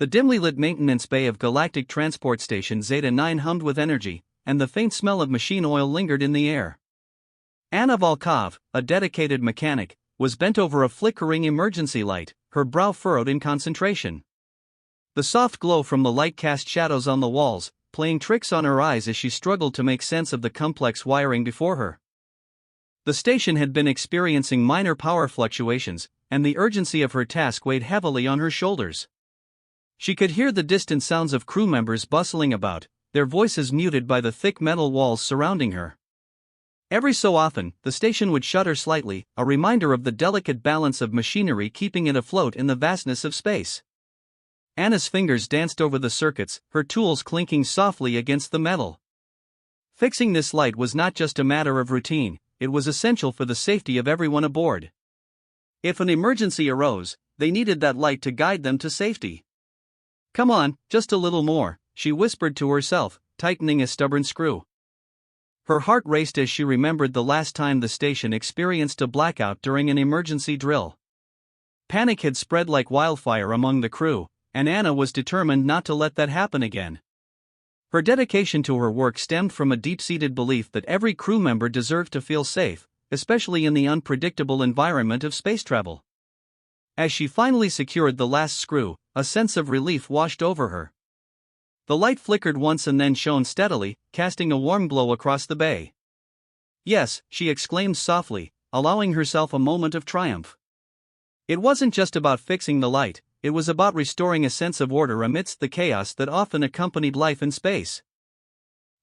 The dimly lit maintenance bay of Galactic Transport Station Zeta 9 hummed with energy, and the faint smell of machine oil lingered in the air. Anna Volkov, a dedicated mechanic, was bent over a flickering emergency light, her brow furrowed in concentration. The soft glow from the light cast shadows on the walls, playing tricks on her eyes as she struggled to make sense of the complex wiring before her. The station had been experiencing minor power fluctuations, and the urgency of her task weighed heavily on her shoulders. She could hear the distant sounds of crew members bustling about, their voices muted by the thick metal walls surrounding her. Every so often, the station would shudder slightly, a reminder of the delicate balance of machinery keeping it afloat in the vastness of space. Anna's fingers danced over the circuits, her tools clinking softly against the metal. Fixing this light was not just a matter of routine, it was essential for the safety of everyone aboard. If an emergency arose, they needed that light to guide them to safety. "Come on, just a little more," she whispered to herself, tightening a stubborn screw. Her heart raced as she remembered the last time the station experienced a blackout during an emergency drill. Panic had spread like wildfire among the crew, and Anna was determined not to let that happen again. Her dedication to her work stemmed from a deep-seated belief that every crew member deserved to feel safe, especially in the unpredictable environment of space travel. As she finally secured the last screw, a sense of relief washed over her. The light flickered once and then shone steadily, casting a warm glow across the bay. "Yes," she exclaimed softly, allowing herself a moment of triumph. It wasn't just about fixing the light, it was about restoring a sense of order amidst the chaos that often accompanied life in space.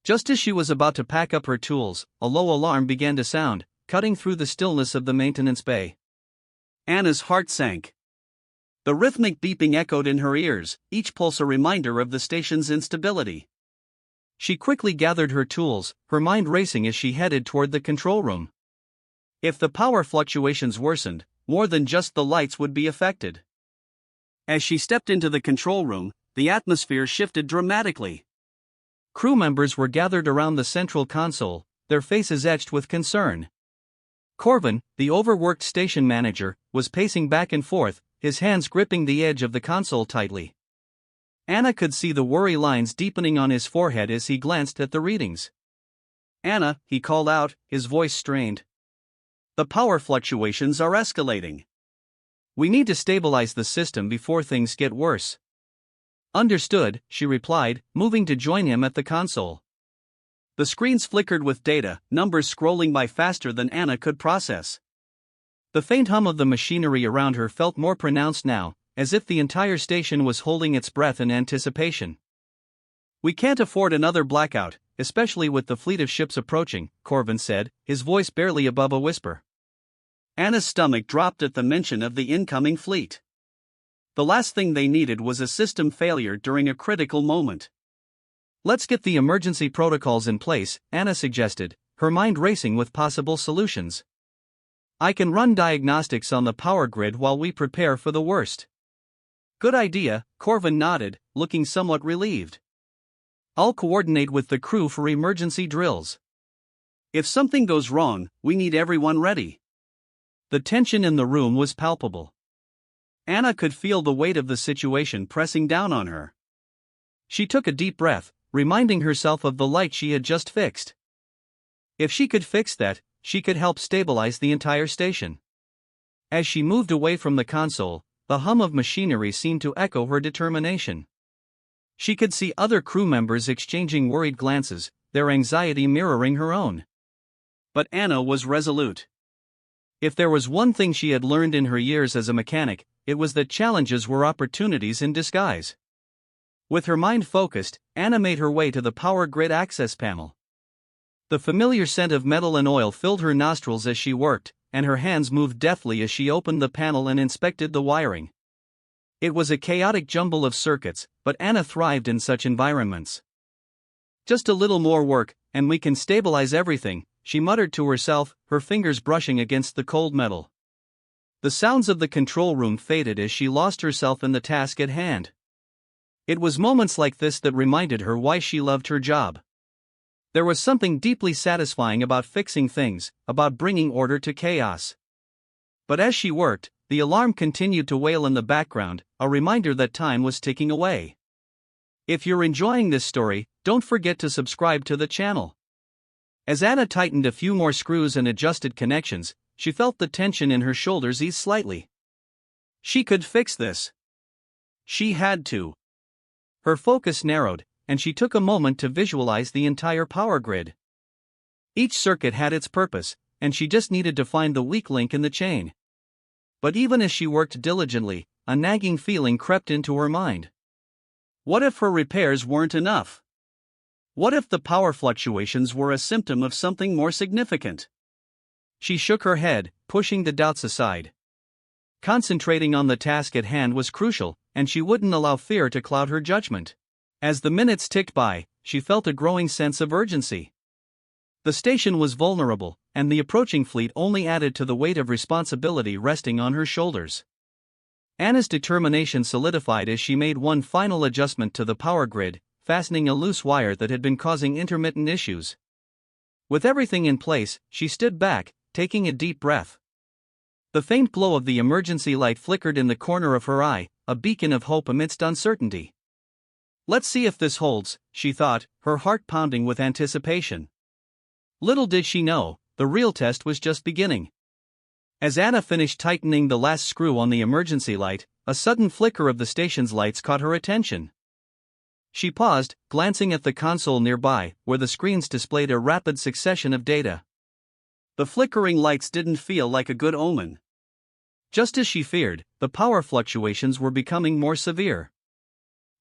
Just as she was about to pack up her tools, a low alarm began to sound, cutting through the stillness of the maintenance bay. Anna's heart sank. The rhythmic beeping echoed in her ears, each pulse a reminder of the station's instability. She quickly gathered her tools, her mind racing as she headed toward the control room. If the power fluctuations worsened, more than just the lights would be affected. As she stepped into the control room, the atmosphere shifted dramatically. Crew members were gathered around the central console, their faces etched with concern. Corvin, the overworked station manager, was pacing back and forth, his hands gripping the edge of the console tightly. Anna could see the worry lines deepening on his forehead as he glanced at the readings. "Anna," he called out, his voice strained. "The power fluctuations are escalating. We need to stabilize the system before things get worse." "Understood," she replied, moving to join him at the console. The screens flickered with data, numbers scrolling by faster than Anna could process. The faint hum of the machinery around her felt more pronounced now, as if the entire station was holding its breath in anticipation. "We can't afford another blackout, especially with the fleet of ships approaching," Corvin said, his voice barely above a whisper. Anna's stomach dropped at the mention of the incoming fleet. The last thing they needed was a system failure during a critical moment. "Let's get the emergency protocols in place," Anna suggested, her mind racing with possible solutions. "I can run diagnostics on the power grid while we prepare for the worst." "Good idea," Corvin nodded, looking somewhat relieved. "I'll coordinate with the crew for emergency drills. If something goes wrong, we need everyone ready." The tension in the room was palpable. Anna could feel the weight of the situation pressing down on her. She took a deep breath, reminding herself of the light she had just fixed. If she could fix that, she could help stabilize the entire station. As she moved away from the console, the hum of machinery seemed to echo her determination. She could see other crew members exchanging worried glances, their anxiety mirroring her own. But Anna was resolute. If there was one thing she had learned in her years as a mechanic, it was that challenges were opportunities in disguise. With her mind focused, Anna made her way to the power grid access panel. The familiar scent of metal and oil filled her nostrils as she worked, and her hands moved deftly as she opened the panel and inspected the wiring. It was a chaotic jumble of circuits, but Anna thrived in such environments. "Just a little more work, and we can stabilize everything," she muttered to herself, her fingers brushing against the cold metal. The sounds of the control room faded as she lost herself in the task at hand. It was moments like this that reminded her why she loved her job. There was something deeply satisfying about fixing things, about bringing order to chaos. But as she worked, the alarm continued to wail in the background, a reminder that time was ticking away. If you're enjoying this story, don't forget to subscribe to the channel. As Anna tightened a few more screws and adjusted connections, she felt the tension in her shoulders ease slightly. She could fix this. She had to. Her focus narrowed, and she took a moment to visualize the entire power grid. Each circuit had its purpose, and she just needed to find the weak link in the chain. But even as she worked diligently, a nagging feeling crept into her mind. What if her repairs weren't enough? What if the power fluctuations were a symptom of something more significant? She shook her head, pushing the doubts aside. Concentrating on the task at hand was crucial, and she wouldn't allow fear to cloud her judgment. As the minutes ticked by, she felt a growing sense of urgency. The station was vulnerable, and the approaching fleet only added to the weight of responsibility resting on her shoulders. Anna's determination solidified as she made one final adjustment to the power grid, fastening a loose wire that had been causing intermittent issues. With everything in place, she stood back, taking a deep breath. The faint glow of the emergency light flickered in the corner of her eye, a beacon of hope amidst uncertainty. Let's see if this holds, she thought, her heart pounding with anticipation. Little did she know, the real test was just beginning. As Anna finished tightening the last screw on the emergency light, a sudden flicker of the station's lights caught her attention. She paused, glancing at the console nearby, where the screens displayed a rapid succession of data. The flickering lights didn't feel like a good omen. Just as she feared, the power fluctuations were becoming more severe.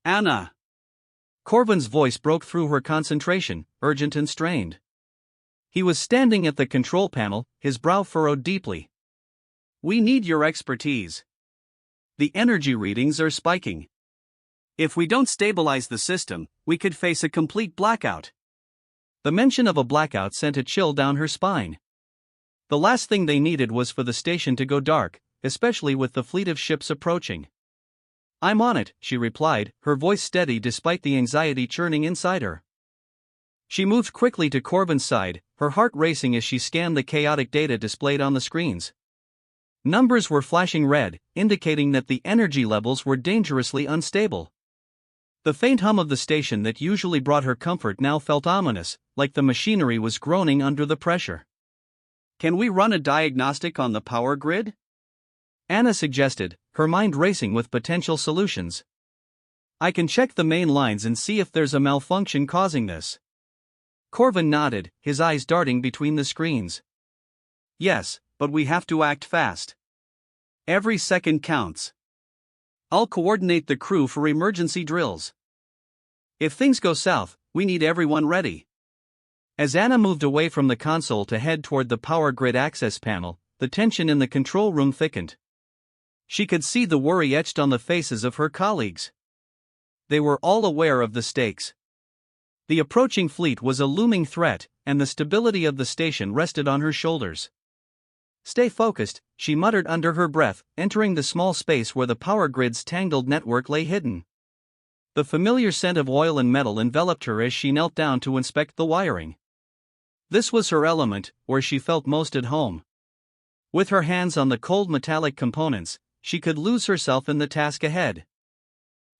Anna! Corvin's voice broke through her concentration, urgent and strained. He was standing at the control panel, his brow furrowed deeply. We need your expertise. The energy readings are spiking. If we don't stabilize the system, we could face a complete blackout. The mention of a blackout sent a chill down her spine. The last thing they needed was for the station to go dark, especially with the fleet of ships approaching. I'm on it, she replied, her voice steady despite the anxiety churning inside her. She moved quickly to Corvin's side, her heart racing as she scanned the chaotic data displayed on the screens. Numbers were flashing red, indicating that the energy levels were dangerously unstable. The faint hum of the station that usually brought her comfort now felt ominous, like the machinery was groaning under the pressure. Can we run a diagnostic on the power grid? Anna suggested, her mind racing with potential solutions. I can check the main lines and see if there's a malfunction causing this. Corvin nodded, his eyes darting between the screens. Yes, but we have to act fast. Every second counts. I'll coordinate the crew for emergency drills. If things go south, we need everyone ready. As Anna moved away from the console to head toward the power grid access panel, the tension in the control room thickened. She could see the worry etched on the faces of her colleagues. They were all aware of the stakes. The approaching fleet was a looming threat, and the stability of the station rested on her shoulders. Stay focused, she muttered under her breath, entering the small space where the power grid's tangled network lay hidden. The familiar scent of oil and metal enveloped her as she knelt down to inspect the wiring. This was her element, where she felt most at home. With her hands on the cold metallic components, she could lose herself in the task ahead.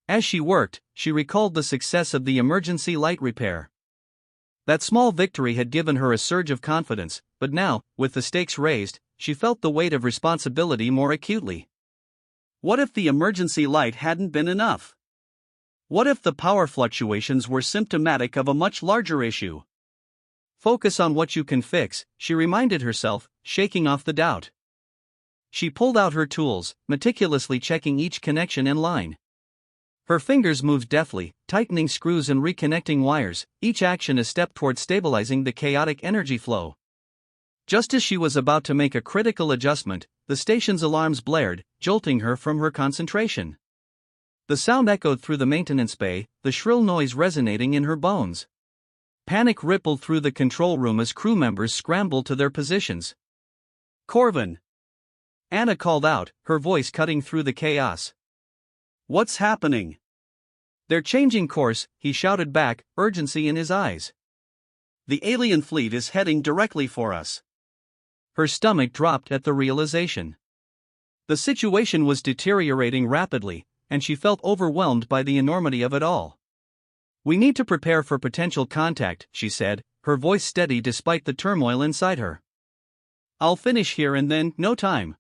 As she worked, she recalled the success of the emergency light repair. That small victory had given her a surge of confidence, but now, with the stakes raised, she felt the weight of responsibility more acutely. What if the emergency light hadn't been enough? What if the power fluctuations were symptomatic of a much larger issue? Focus on what you can fix, she reminded herself, shaking off the doubt. She pulled out her tools, meticulously checking each connection and line. Her fingers moved deftly, tightening screws and reconnecting wires, each action a step toward stabilizing the chaotic energy flow. Just as she was about to make a critical adjustment, the station's alarms blared, jolting her from her concentration. The sound echoed through the maintenance bay, the shrill noise resonating in her bones. Panic rippled through the control room as crew members scrambled to their positions. Corvin! Anna called out, her voice cutting through the chaos. What's happening? They're changing course, he shouted back, urgency in his eyes. The alien fleet is heading directly for us. Her stomach dropped at the realization. The situation was deteriorating rapidly, and she felt overwhelmed by the enormity of it all. "We need to prepare for potential contact," she said, her voice steady despite the turmoil inside her. "I'll finish here and then, no time."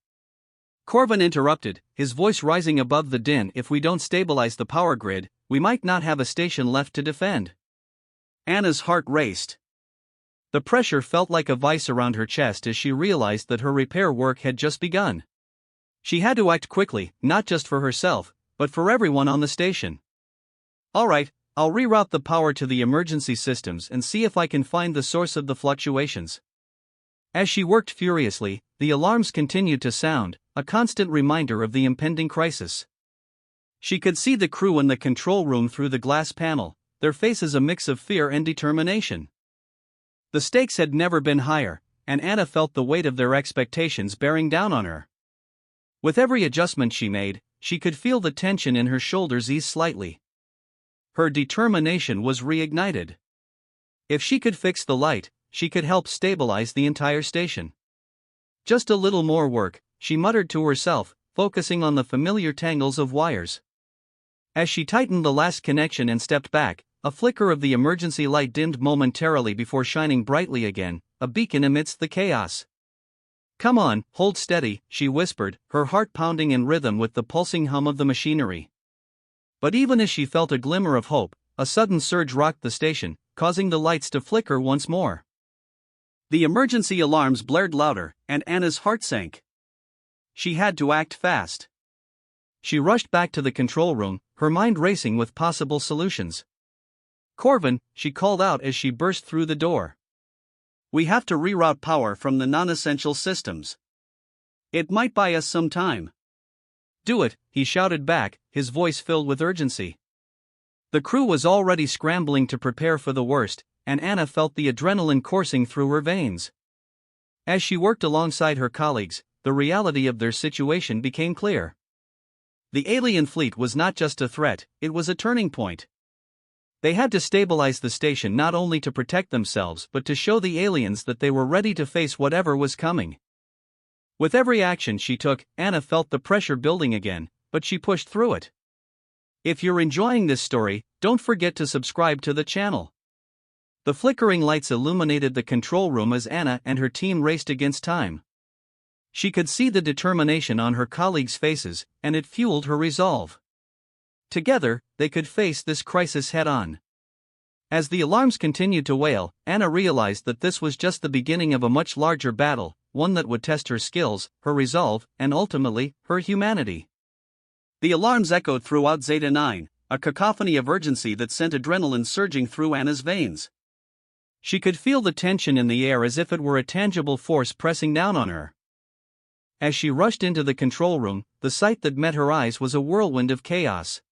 Corvin interrupted, his voice rising above the din. "If we don't stabilize the power grid, we might not have a station left to defend." Anna's heart raced. The pressure felt like a vice around her chest as she realized that her repair work had just begun. She had to act quickly, not just for herself, but for everyone on the station. "All right, I'll reroute the power to the emergency systems and see if I can find the source of the fluctuations." As she worked furiously, the alarms continued to sound, a constant reminder of the impending crisis. She could see the crew in the control room through the glass panel, their faces a mix of fear and determination. The stakes had never been higher, and Anna felt the weight of their expectations bearing down on her. With every adjustment she made, she could feel the tension in her shoulders ease slightly. Her determination was reignited. If she could fix the light, she could help stabilize the entire station. Just a little more work, she muttered to herself, focusing on the familiar tangles of wires. As she tightened the last connection and stepped back, a flicker of the emergency light dimmed momentarily before shining brightly again, a beacon amidst the chaos. "Come on, hold steady," she whispered, her heart pounding in rhythm with the pulsing hum of the machinery. But even as she felt a glimmer of hope, a sudden surge rocked the station, causing the lights to flicker once more. The emergency alarms blared louder, and Anna's heart sank. She had to act fast. She rushed back to the control room, her mind racing with possible solutions. "Corvin," she called out as she burst through the door. "We have to reroute power from the non-essential systems. It might buy us some time." "Do it," he shouted back, his voice filled with urgency. The crew was already scrambling to prepare for the worst, and Anna felt the adrenaline coursing through her veins. As she worked alongside her colleagues, the reality of their situation became clear. The alien fleet was not just a threat, it was a turning point. They had to stabilize the station not only to protect themselves but to show the aliens that they were ready to face whatever was coming. With every action she took, Anna felt the pressure building again, but she pushed through it. If you're enjoying this story, don't forget to subscribe to the channel. The flickering lights illuminated the control room as Anna and her team raced against time. She could see the determination on her colleagues' faces, and it fueled her resolve. Together, they could face this crisis head-on. As the alarms continued to wail, Anna realized that this was just the beginning of a much larger battle, one that would test her skills, her resolve, and ultimately, her humanity. The alarms echoed throughout Zeta 9, a cacophony of urgency that sent adrenaline surging through Anna's veins. She could feel the tension in the air as if it were a tangible force pressing down on her. As she rushed into the control room, the sight that met her eyes was a whirlwind of chaos.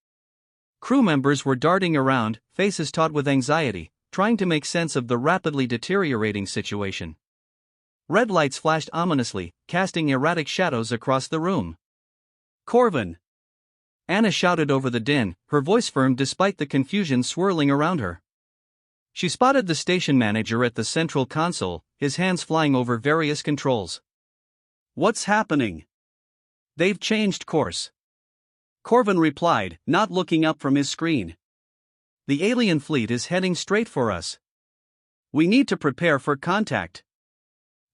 Crew members were darting around, faces taut with anxiety, trying to make sense of the rapidly deteriorating situation. Red lights flashed ominously, casting erratic shadows across the room. "Corvin!" Anna shouted over the din, her voice firm despite the confusion swirling around her. She spotted the station manager at the central console, his hands flying over various controls. "What's happening?" "They've changed course," Corvin replied, not looking up from his screen. "The alien fleet is heading straight for us. We need to prepare for contact."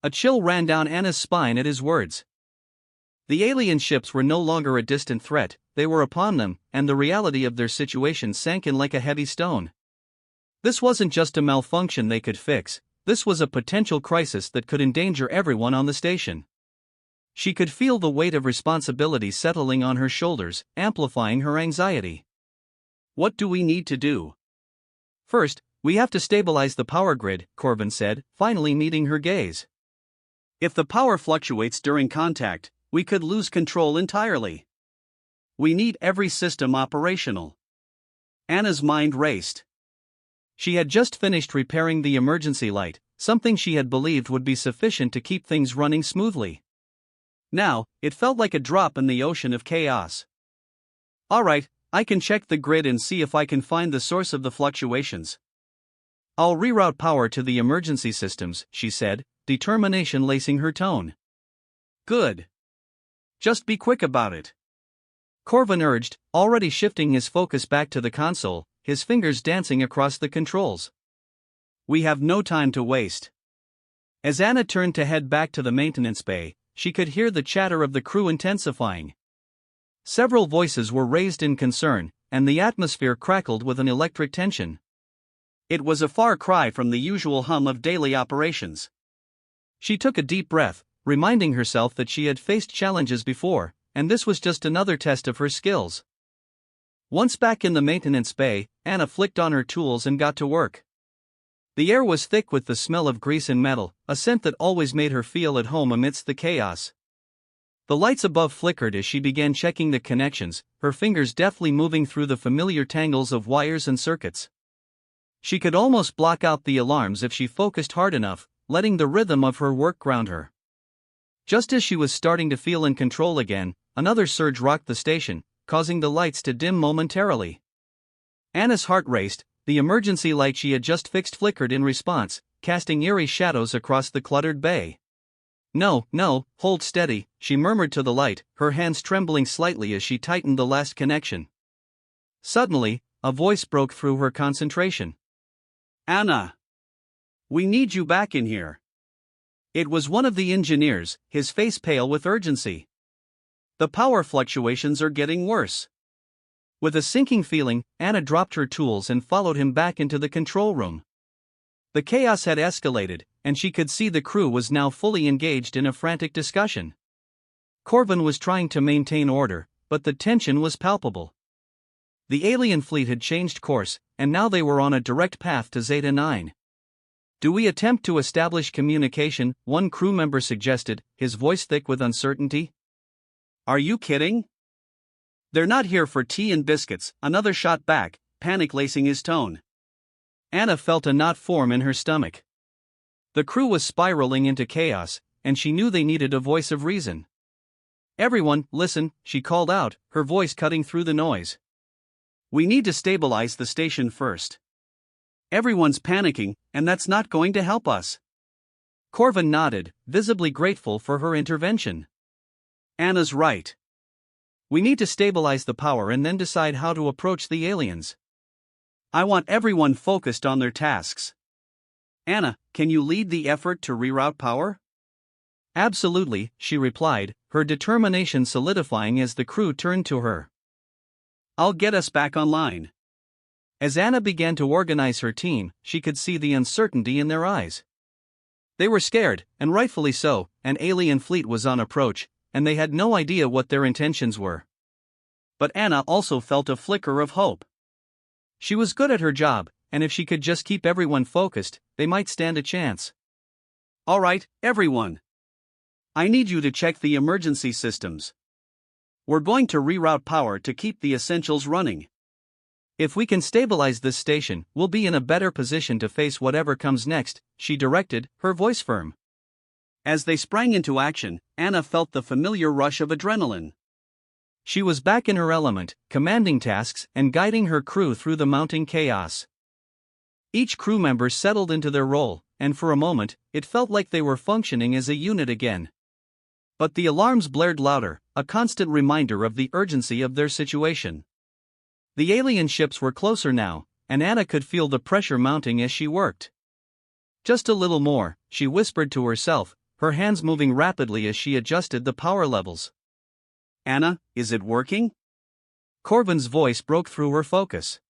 A chill ran down Anna's spine at his words. The alien ships were no longer a distant threat, they were upon them, and the reality of their situation sank in like a heavy stone. This wasn't just a malfunction they could fix, this was a potential crisis that could endanger everyone on the station. She could feel the weight of responsibility settling on her shoulders, amplifying her anxiety. "What do we need to do?" "First, we have to stabilize the power grid," Corvin said, finally meeting her gaze. "If the power fluctuates during contact, we could lose control entirely. We need every system operational." Anna's mind raced. She had just finished repairing the emergency light, something she had believed would be sufficient to keep things running smoothly. Now, it felt like a drop in the ocean of chaos. "All right, I can check the grid and see if I can find the source of the fluctuations. I'll reroute power to the emergency systems," she said, determination lacing her tone. "Good." Just be quick about it. Corvin urged, already shifting his focus back to the console, his fingers dancing across the controls. We have no time to waste. As Anna turned to head back to the maintenance bay, she could hear the chatter of the crew intensifying. Several voices were raised in concern, and the atmosphere crackled with an electric tension. It was a far cry from the usual hum of daily operations. She took a deep breath, reminding herself that she had faced challenges before, and this was just another test of her skills. Once back in the maintenance bay, Anna flicked on her tools and got to work. The air was thick with the smell of grease and metal, a scent that always made her feel at home amidst the chaos. The lights above flickered as she began checking the connections, her fingers deftly moving through the familiar tangles of wires and circuits. She could almost block out the alarms if she focused hard enough, letting the rhythm of her work ground her. Just as she was starting to feel in control again, another surge rocked the station, causing the lights to dim momentarily. Anna's heart raced, the emergency light she had just fixed flickered in response, casting eerie shadows across the cluttered bay. No, hold steady, she murmured to the light, her hands trembling slightly as she tightened the last connection. Suddenly, a voice broke through her concentration. Anna! We need you back in here. It was one of the engineers, his face pale with urgency. The power fluctuations are getting worse. With a sinking feeling, Anna dropped her tools and followed him back into the control room. The chaos had escalated, and she could see the crew was now fully engaged in a frantic discussion. Corvin was trying to maintain order, but the tension was palpable. The alien fleet had changed course, and now they were on a direct path to Zeta 9. Do we attempt to establish communication? One crew member suggested, his voice thick with uncertainty. Are you kidding? They're not here for tea and biscuits, another shot back, panic lacing his tone. Anna felt a knot form in her stomach. The crew was spiraling into chaos, and she knew they needed a voice of reason. Everyone, listen, she called out, her voice cutting through the noise. We need to stabilize the station first. Everyone's panicking, and that's not going to help us. Corvin nodded, visibly grateful for her intervention. Anna's right. We need to stabilize the power and then decide how to approach the aliens. I want everyone focused on their tasks. Anna, can you lead the effort to reroute power? Absolutely, she replied, her determination solidifying as the crew turned to her. I'll get us back online. As Anna began to organize her team, she could see the uncertainty in their eyes. They were scared, and rightfully so. An alien fleet was on approach, and they had no idea what their intentions were. But Anna also felt a flicker of hope. She was good at her job, and if she could just keep everyone focused, they might stand a chance. All right, everyone. I need you to check the emergency systems. We're going to reroute power to keep the essentials running. If we can stabilize this station, we'll be in a better position to face whatever comes next, she directed, her voice firm. As they sprang into action, Anna felt the familiar rush of adrenaline. She was back in her element, commanding tasks and guiding her crew through the mounting chaos. Each crew member settled into their role, and for a moment, it felt like they were functioning as a unit again. But the alarms blared louder, a constant reminder of the urgency of their situation. The alien ships were closer now, and Anna could feel the pressure mounting as she worked. Just a little more, she whispered to herself, her hands moving rapidly as she adjusted the power levels. Anna, is it working? Corvin's voice broke through her focus.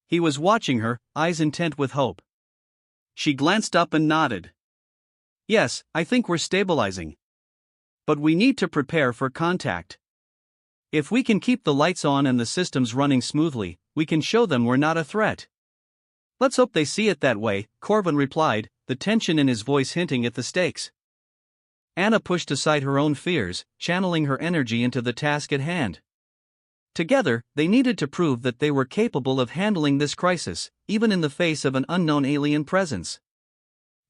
He was watching her, eyes intent with hope. She glanced up and nodded. Yes, I think we're stabilizing. But we need to prepare for contact. If we can keep the lights on and the systems running smoothly, we can show them we're not a threat. Let's hope they see it that way, Corvin replied, the tension in his voice hinting at the stakes. Anna pushed aside her own fears, channeling her energy into the task at hand. Together, they needed to prove that they were capable of handling this crisis, even in the face of an unknown alien presence.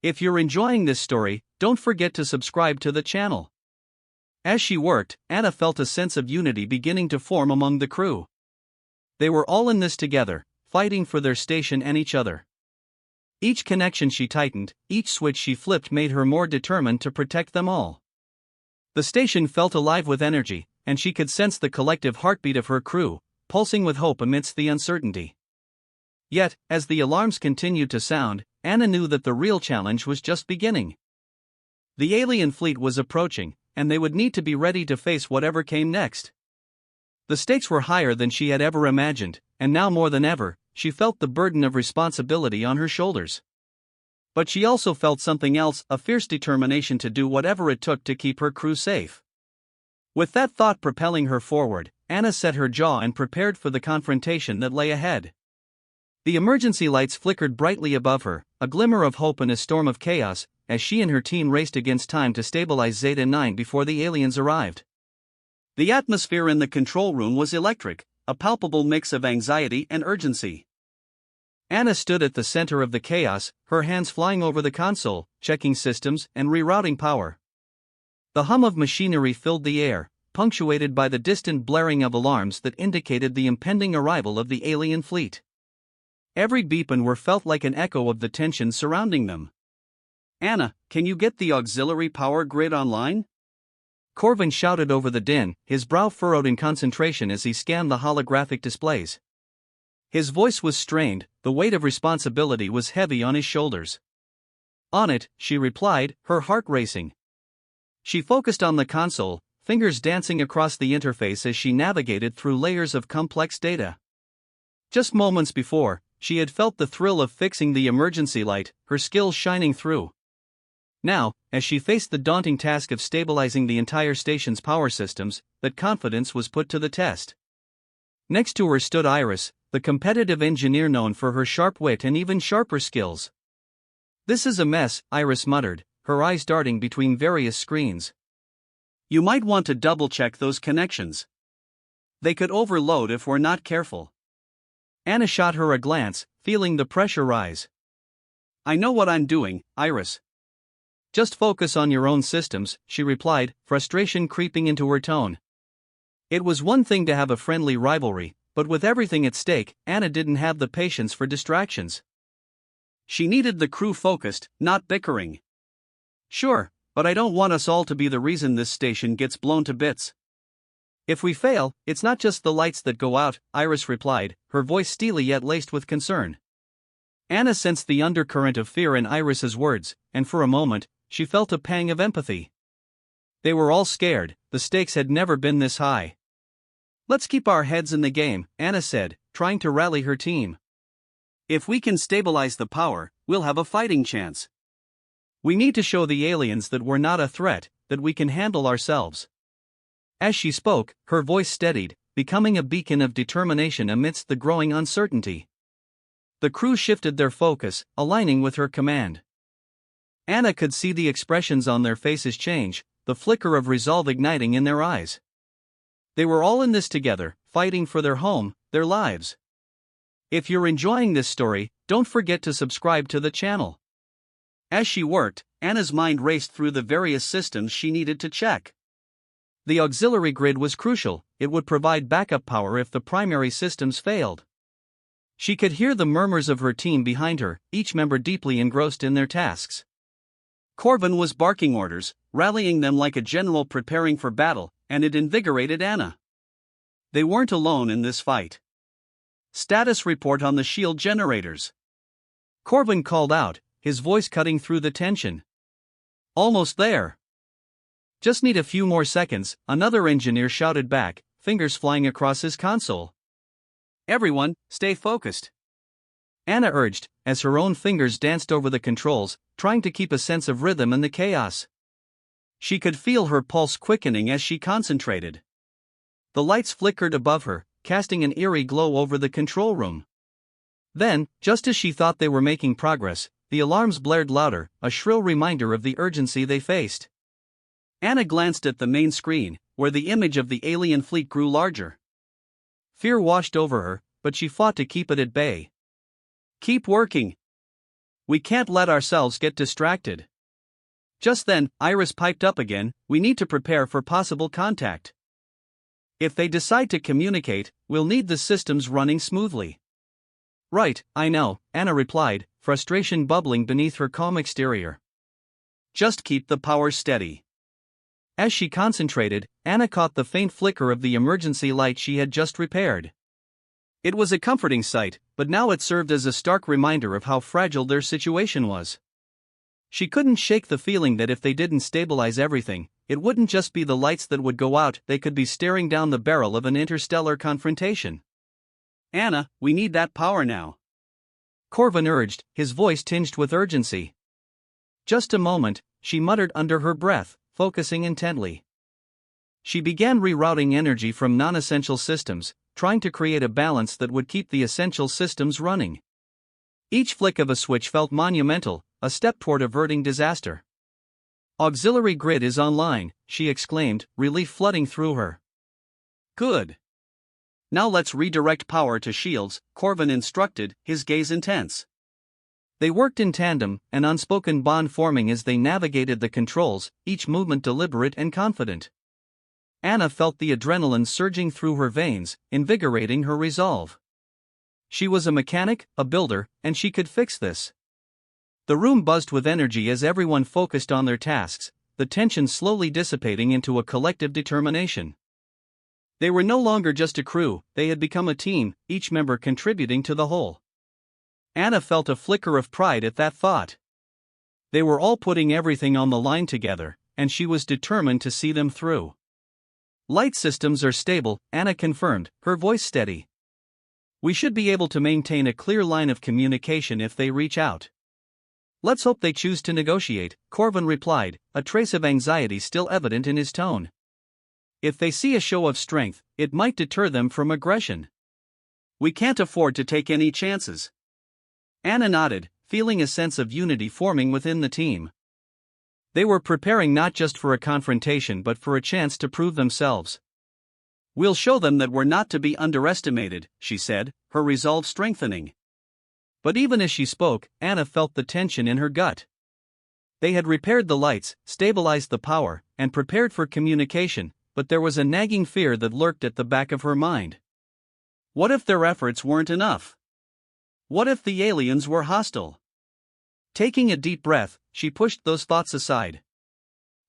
If you're enjoying this story, don't forget to subscribe to the channel. As she worked, Anna felt a sense of unity beginning to form among the crew. They were all in this together, fighting for their station and each other. Each connection she tightened, each switch she flipped made her more determined to protect them all. The station felt alive with energy, and she could sense the collective heartbeat of her crew, pulsing with hope amidst the uncertainty. Yet, as the alarms continued to sound, Anna knew that the real challenge was just beginning. The alien fleet was approaching, and they would need to be ready to face whatever came next. The stakes were higher than she had ever imagined, and now more than ever, she felt the burden of responsibility on her shoulders. But she also felt something else, a fierce determination to do whatever it took to keep her crew safe. With that thought propelling her forward, Anna set her jaw and prepared for the confrontation that lay ahead. The emergency lights flickered brightly above her, a glimmer of hope in a storm of chaos, as she and her team raced against time to stabilize Zeta 9 before the aliens arrived. The atmosphere in the control room was electric, a palpable mix of anxiety and urgency. Anna stood at the center of the chaos, her hands flying over the console, checking systems and rerouting power. The hum of machinery filled the air, punctuated by the distant blaring of alarms that indicated the impending arrival of the alien fleet. Every beep and whir felt like an echo of the tension surrounding them. "Anna, can you get the auxiliary power grid online?" Corvin shouted over the din, his brow furrowed in concentration as he scanned the holographic displays. His voice was strained, the weight of responsibility was heavy on his shoulders. "On it," she replied, her heart racing. She focused on the console, fingers dancing across the interface as she navigated through layers of complex data. Just moments before, she had felt the thrill of fixing the emergency light, her skills shining through. Now, as she faced the daunting task of stabilizing the entire station's power systems, that confidence was put to the test. Next to her stood Iris, the competitive engineer known for her sharp wit and even sharper skills. "This is a mess," Iris muttered, her eyes darting between various screens. "You might want to double-check those connections. They could overload if we're not careful." Anna shot her a glance, feeling the pressure rise. "I know what I'm doing, Iris." "Just focus on your own systems," she replied, frustration creeping into her tone. It was one thing to have a friendly rivalry, but with everything at stake, Anna didn't have the patience for distractions. She needed the crew focused, not bickering. "Sure, but I don't want us all to be the reason this station gets blown to bits." "If we fail, it's not just the lights that go out," Iris replied, her voice steely yet laced with concern. Anna sensed the undercurrent of fear in Iris's words, and for a moment, she felt a pang of empathy. They were all scared, the stakes had never been this high. "Let's keep our heads in the game," Anna said, trying to rally her team. "If we can stabilize the power, we'll have a fighting chance. We need to show the aliens that we're not a threat, that we can handle ourselves." As she spoke, her voice steadied, becoming a beacon of determination amidst the growing uncertainty. The crew shifted their focus, aligning with her command. Anna could see the expressions on their faces change, the flicker of resolve igniting in their eyes. They were all in this together, fighting for their home, their lives. If you're enjoying this story, don't forget to subscribe to the channel. As she worked, Anna's mind raced through the various systems she needed to check. The auxiliary grid was crucial, it would provide backup power if the primary systems failed. She could hear the murmurs of her team behind her, each member deeply engrossed in their tasks. Corvin was barking orders, rallying them like a general preparing for battle, and it invigorated Anna. They weren't alone in this fight. "Status report on the shield generators." Corvin called out, his voice cutting through the tension. "Almost there." "Just need a few more seconds," another engineer shouted back, fingers flying across his console. "Everyone, stay focused," Anna urged, as her own fingers danced over the controls, trying to keep a sense of rhythm in the chaos. She could feel her pulse quickening as she concentrated. The lights flickered above her, casting an eerie glow over the control room. Then, just as she thought they were making progress, the alarms blared louder, a shrill reminder of the urgency they faced. Anna glanced at the main screen, where the image of the alien fleet grew larger. Fear washed over her, but she fought to keep it at bay. "Keep working. We can't let ourselves get distracted." Just then, Iris piped up again, "We need to prepare for possible contact. If they decide to communicate, we'll need the systems running smoothly." "Right, I know," Anna replied, frustration bubbling beneath her calm exterior. "Just keep the power steady." As she concentrated, Anna caught the faint flicker of the emergency light she had just repaired. It was a comforting sight, but now it served as a stark reminder of how fragile their situation was. She couldn't shake the feeling that if they didn't stabilize everything, it wouldn't just be the lights that would go out, they could be staring down the barrel of an interstellar confrontation. "Anna, we need that power now," Corvin urged, his voice tinged with urgency. "Just a moment," she muttered under her breath, focusing intently. She began rerouting energy from non-essential systems, trying to create a balance that would keep the essential systems running. Each flick of a switch felt monumental, a step toward averting disaster. "Auxiliary grid is online," she exclaimed, relief flooding through her. "Good. Now let's redirect power to shields," Corvin instructed, his gaze intense. They worked in tandem, an unspoken bond forming as they navigated the controls, each movement deliberate and confident. Anna felt the adrenaline surging through her veins, invigorating her resolve. She was a mechanic, a builder, and she could fix this. The room buzzed with energy as everyone focused on their tasks, the tension slowly dissipating into a collective determination. They were no longer just a crew, they had become a team, each member contributing to the whole. Anna felt a flicker of pride at that thought. They were all putting everything on the line together, and she was determined to see them through. "Light systems are stable," Anna confirmed, her voice steady. "We should be able to maintain a clear line of communication if they reach out." "Let's hope they choose to negotiate," Corvin replied, a trace of anxiety still evident in his tone. "If they see a show of strength, it might deter them from aggression. We can't afford to take any chances." Anna nodded, feeling a sense of unity forming within the team. They were preparing not just for a confrontation but for a chance to prove themselves. "We'll show them that we're not to be underestimated," she said, her resolve strengthening. But even as she spoke, Anna felt the tension in her gut. They had repaired the lights, stabilized the power, and prepared for communication, but there was a nagging fear that lurked at the back of her mind. What if their efforts weren't enough? What if the aliens were hostile? Taking a deep breath, she pushed those thoughts aside.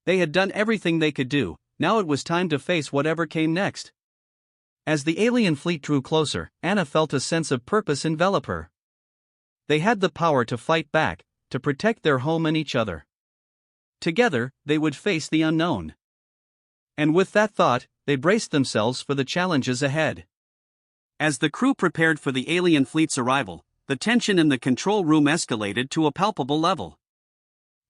They had done everything they could do, now it was time to face whatever came next. As the alien fleet drew closer, Anna felt a sense of purpose envelop her. They had the power to fight back, to protect their home and each other. Together, they would face the unknown. And with that thought, they braced themselves for the challenges ahead. As the crew prepared for the alien fleet's arrival, the tension in the control room escalated to a palpable level.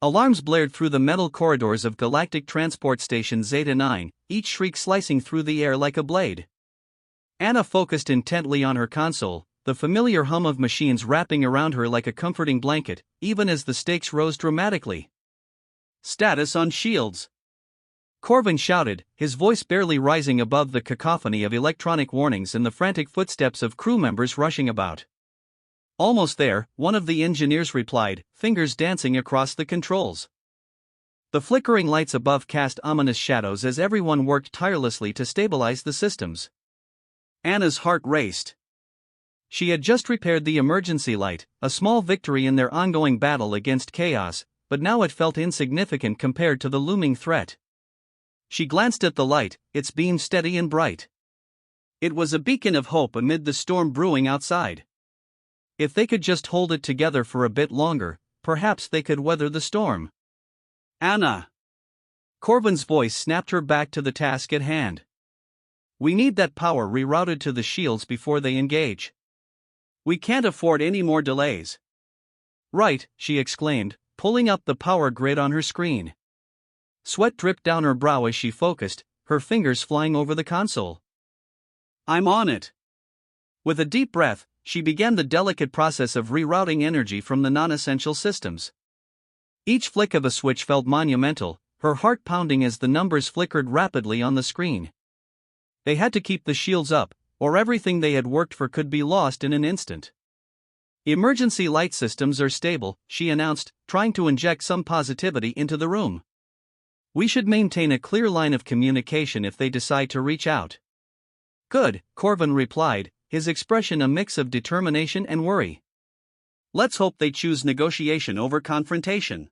Alarms blared through the metal corridors of Galactic Transport Station Zeta 9, each shriek slicing through the air like a blade. Anna focused intently on her console, the familiar hum of machines wrapping around her like a comforting blanket, even as the stakes rose dramatically. "Status on shields," Corvin shouted, his voice barely rising above the cacophony of electronic warnings and the frantic footsteps of crew members rushing about. "Almost there," one of the engineers replied, fingers dancing across the controls. The flickering lights above cast ominous shadows as everyone worked tirelessly to stabilize the systems. Anna's heart raced. She had just repaired the emergency light, a small victory in their ongoing battle against chaos, but now it felt insignificant compared to the looming threat. She glanced at the light, its beam steady and bright. It was a beacon of hope amid the storm brewing outside. If they could just hold it together for a bit longer, perhaps they could weather the storm. "Anna!" Corvin's voice snapped her back to the task at hand. "We need that power rerouted to the shields before they engage. We can't afford any more delays." "Right," she exclaimed, pulling up the power grid on her screen. Sweat dripped down her brow as she focused, her fingers flying over the console. "I'm on it." With a deep breath, she began the delicate process of rerouting energy from the non-essential systems. Each flick of a switch felt monumental, her heart pounding as the numbers flickered rapidly on the screen. They had to keep the shields up, or everything they had worked for could be lost in an instant. "Emergency light systems are stable," she announced, trying to inject some positivity into the room. "We should maintain a clear line of communication if they decide to reach out." "Good," Corvin replied, his expression a mix of determination and worry. "Let's hope they choose negotiation over confrontation."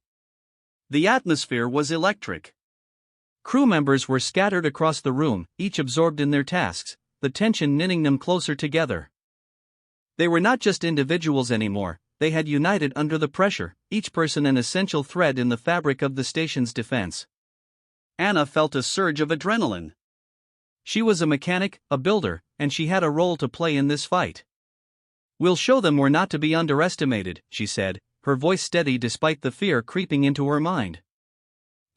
The atmosphere was electric. Crew members were scattered across the room, each absorbed in their tasks, the tension knitting them closer together. They were not just individuals anymore, they had united under the pressure, each person an essential thread in the fabric of the station's defense. Anna felt a surge of adrenaline. She was a mechanic, a builder, and she had a role to play in this fight. "We'll show them we're not to be underestimated," she said, her voice steady despite the fear creeping into her mind.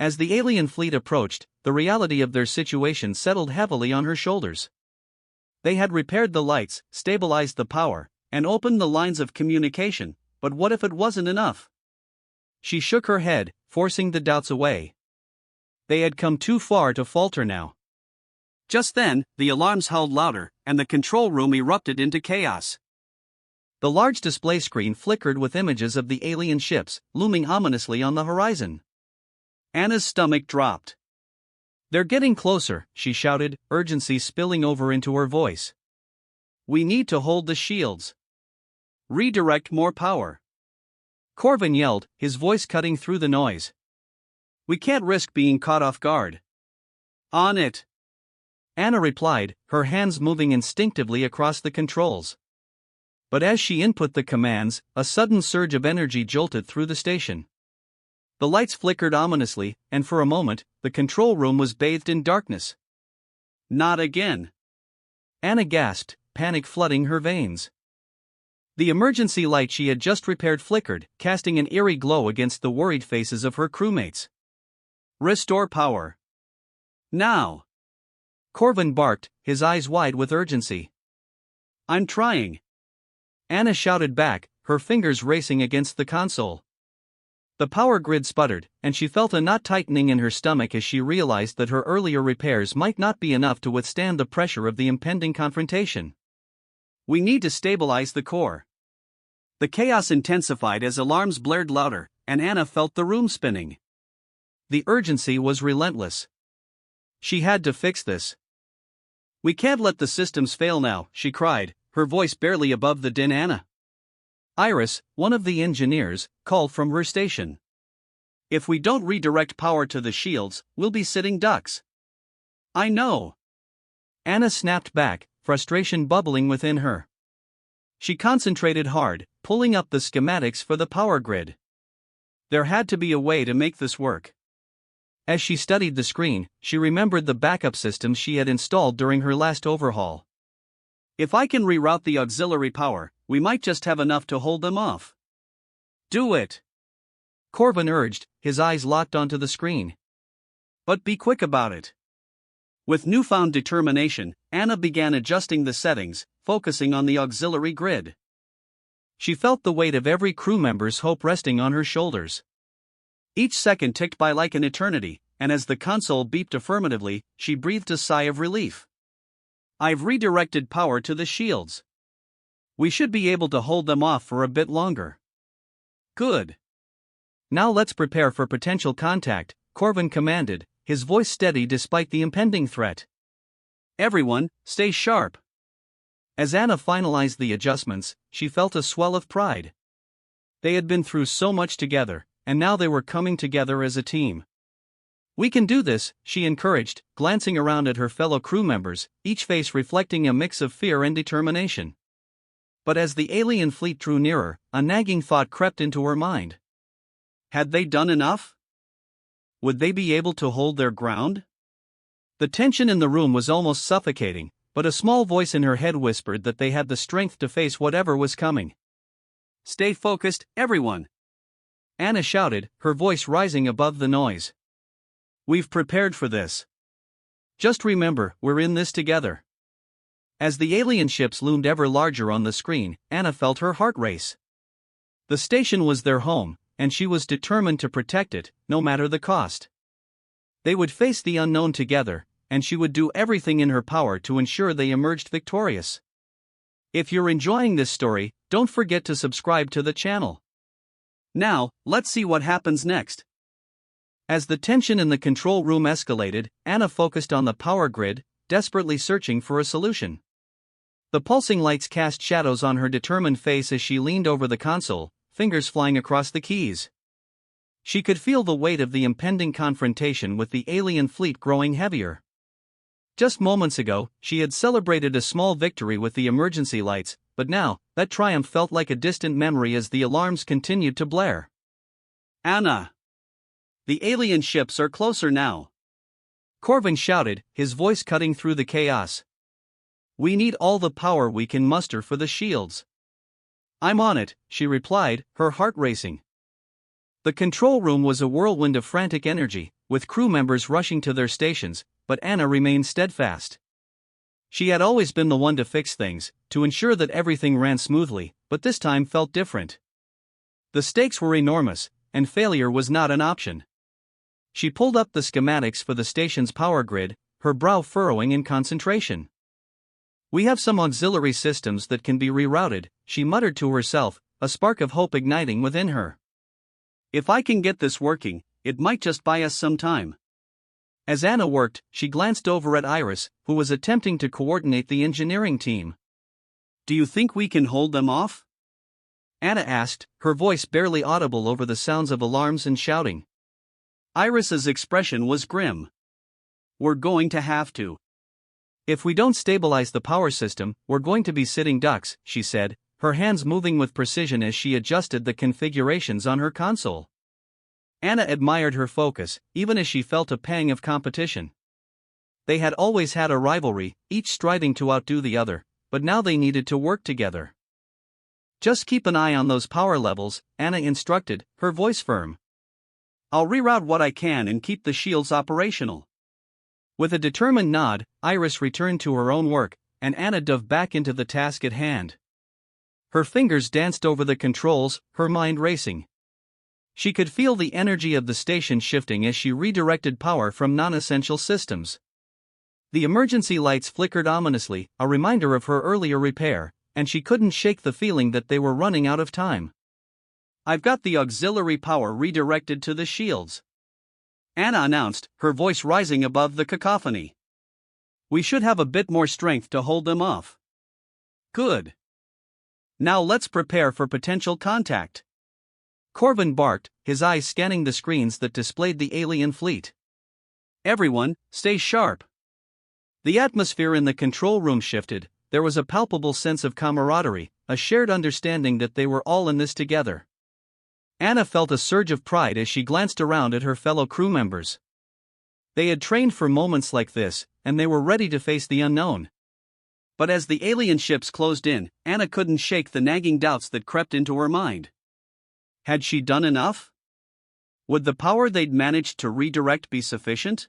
As the alien fleet approached, the reality of their situation settled heavily on her shoulders. They had repaired the lights, stabilized the power, and opened the lines of communication, but what if it wasn't enough? She shook her head, forcing the doubts away. They had come too far to falter now. Just then, the alarms howled louder, and the control room erupted into chaos. The large display screen flickered with images of the alien ships, looming ominously on the horizon. Anna's stomach dropped. "They're getting closer," she shouted, urgency spilling over into her voice. "We need to hold the shields. Redirect more power." Corvin yelled, his voice cutting through the noise. "We can't risk being caught off guard." "On it," Anna replied, her hands moving instinctively across the controls. But as she input the commands, a sudden surge of energy jolted through the station. The lights flickered ominously, and for a moment, the control room was bathed in darkness. "Not again!" Anna gasped, panic flooding her veins. The emergency light she had just repaired flickered, casting an eerie glow against the worried faces of her crewmates. "Restore power. Now!" Corvin barked, his eyes wide with urgency. "I'm trying," Anna shouted back, her fingers racing against the console. The power grid sputtered, and she felt a knot tightening in her stomach as she realized that her earlier repairs might not be enough to withstand the pressure of the impending confrontation. "We need to stabilize the core." The chaos intensified as alarms blared louder, and Anna felt the room spinning. The urgency was relentless. She had to fix this. "We can't let the systems fail now," she cried, her voice barely above the din. Anna. Iris, one of the engineers, called from her station. "If we don't redirect power to the shields, we'll be sitting ducks." "I know." Anna snapped back, frustration bubbling within her. She concentrated hard, pulling up the schematics for the power grid. There had to be a way to make this work. As she studied the screen, she remembered the backup systems she had installed during her last overhaul. "If I can reroute the auxiliary power, we might just have enough to hold them off." "Do it," Corvin urged, his eyes locked onto the screen. "But be quick about it." With newfound determination, Anna began adjusting the settings, focusing on the auxiliary grid. She felt the weight of every crew member's hope resting on her shoulders. Each second ticked by like an eternity, and as the console beeped affirmatively, she breathed a sigh of relief. "I've redirected power to the shields. We should be able to hold them off for a bit longer." "Good. Now let's prepare for potential contact," Corvin commanded, his voice steady despite the impending threat. "Everyone, stay sharp." As Anna finalized the adjustments, she felt a swell of pride. They had been through so much together, and now they were coming together as a team. "We can do this," she encouraged, glancing around at her fellow crew members, each face reflecting a mix of fear and determination. But as the alien fleet drew nearer, a nagging thought crept into her mind. Had they done enough? Would they be able to hold their ground? The tension in the room was almost suffocating, but a small voice in her head whispered that they had the strength to face whatever was coming. "Stay focused, everyone," Anna shouted, her voice rising above the noise. "We've prepared for this. Just remember, we're in this together." As the alien ships loomed ever larger on the screen, Anna felt her heart race. The station was their home, and she was determined to protect it, no matter the cost. They would face the unknown together, and she would do everything in her power to ensure they emerged victorious. If you're enjoying this story, don't forget to subscribe to the channel. Now, let's see what happens next. As the tension in the control room escalated, Anna focused on the power grid, desperately searching for a solution. The pulsing lights cast shadows on her determined face as she leaned over the console, fingers flying across the keys. She could feel the weight of the impending confrontation with the alien fleet growing heavier. Just moments ago, she had celebrated a small victory with the emergency lights, but now, that triumph felt like a distant memory as the alarms continued to blare. Anna! The alien ships are closer now. Corvin shouted, his voice cutting through the chaos. We need all the power we can muster for the shields. I'm on it, she replied, her heart racing. The control room was a whirlwind of frantic energy, with crew members rushing to their stations, but Anna remained steadfast. She had always been the one to fix things, to ensure that everything ran smoothly, but this time felt different. The stakes were enormous, and failure was not an option. She pulled up the schematics for the station's power grid, her brow furrowing in concentration. We have some auxiliary systems that can be rerouted, she muttered to herself, a spark of hope igniting within her. If I can get this working, it might just buy us some time. As Anna worked, she glanced over at Iris, who was attempting to coordinate the engineering team. Do you think we can hold them off? Anna asked, her voice barely audible over the sounds of alarms and shouting. Iris's expression was grim. We're going to have to. If we don't stabilize the power system, we're going to be sitting ducks, she said, her hands moving with precision as she adjusted the configurations on her console. Anna admired her focus, even as she felt a pang of competition. They had always had a rivalry, each striving to outdo the other, but now they needed to work together. Just keep an eye on those power levels, Anna instructed, her voice firm. I'll reroute what I can and keep the shields operational. With a determined nod, Iris returned to her own work, and Anna dove back into the task at hand. Her fingers danced over the controls, her mind racing. She could feel the energy of the station shifting as she redirected power from non-essential systems. The emergency lights flickered ominously, a reminder of her earlier repair, and she couldn't shake the feeling that they were running out of time. I've got the auxiliary power redirected to the shields, Anna announced, her voice rising above the cacophony. We should have a bit more strength to hold them off. Good. Now let's prepare for potential contact. Corvin barked, his eyes scanning the screens that displayed the alien fleet. Everyone, stay sharp. The atmosphere in the control room shifted, there was a palpable sense of camaraderie, a shared understanding that they were all in this together. Anna felt a surge of pride as she glanced around at her fellow crew members. They had trained for moments like this, and they were ready to face the unknown. But as the alien ships closed in, Anna couldn't shake the nagging doubts that crept into her mind. Had she done enough? Would the power they'd managed to redirect be sufficient?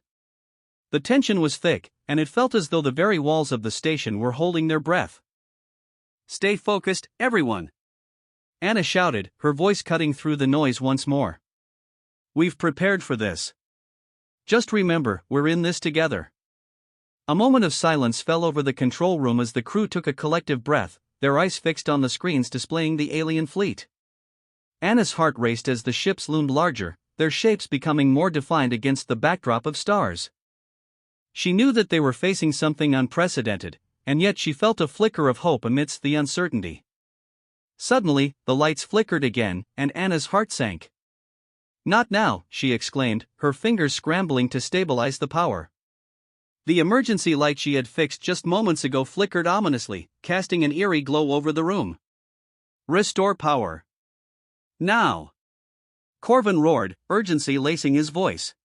The tension was thick, and it felt as though the very walls of the station were holding their breath. Stay focused, everyone, Anna shouted, her voice cutting through the noise once more. We've prepared for this. Just remember, we're in this together. A moment of silence fell over the control room as the crew took a collective breath, their eyes fixed on the screens displaying the alien fleet. Anna's heart raced as the ships loomed larger, their shapes becoming more defined against the backdrop of stars. She knew that they were facing something unprecedented, and yet she felt a flicker of hope amidst the uncertainty. Suddenly, the lights flickered again, and Anna's heart sank. Not now, she exclaimed, her fingers scrambling to stabilize the power. The emergency light she had fixed just moments ago flickered ominously, casting an eerie glow over the room. Restore power. Now! Corvin roared, urgency lacing his voice.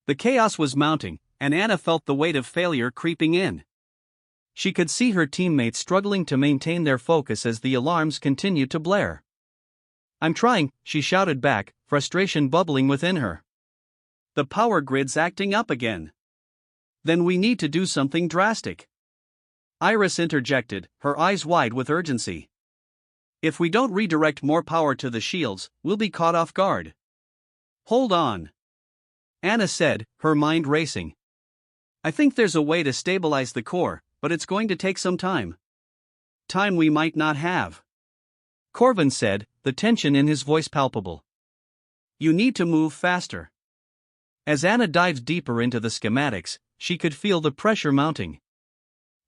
The chaos was mounting, and Anna felt the weight of failure creeping in. She could see her teammates struggling to maintain their focus as the alarms continued to blare. I'm trying, she shouted back, frustration bubbling within her. The power grid's acting up again. Then we need to do something drastic. Iris interjected, her eyes wide with urgency. If we don't redirect more power to the shields, we'll be caught off guard. Hold on, Anna said, her mind racing. I think there's a way to stabilize the core, but it's going to take some time. Time we might not have. Corvin said, the tension in his voice palpable. You need to move faster. As Anna dived deeper into the schematics, she could feel the pressure mounting.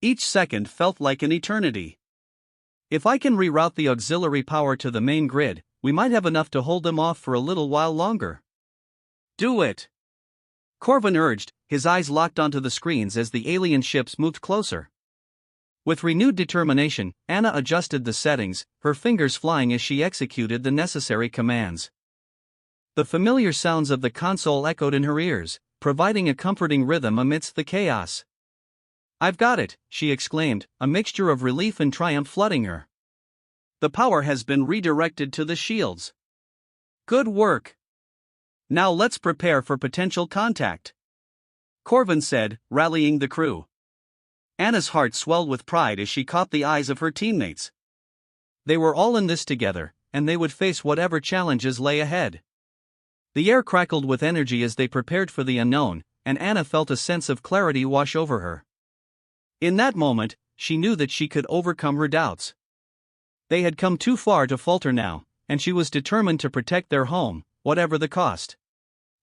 Each second felt like an eternity. If I can reroute the auxiliary power to the main grid, we might have enough to hold them off for a little while longer. Do it! Corvin urged, his eyes locked onto the screens as the alien ships moved closer. With renewed determination, Anna adjusted the settings, her fingers flying as she executed the necessary commands. The familiar sounds of the console echoed in her ears, providing a comforting rhythm amidst the chaos. "I've got it," she exclaimed, a mixture of relief and triumph flooding her. "The power has been redirected to the shields. Good work. Now let's prepare for potential contact," Corvin said, rallying the crew. Anna's heart swelled with pride as she caught the eyes of her teammates. They were all in this together, and they would face whatever challenges lay ahead. The air crackled with energy as they prepared for the unknown, and Anna felt a sense of clarity wash over her. In that moment, she knew that she could overcome her doubts. They had come too far to falter now, and she was determined to protect their home, whatever the cost.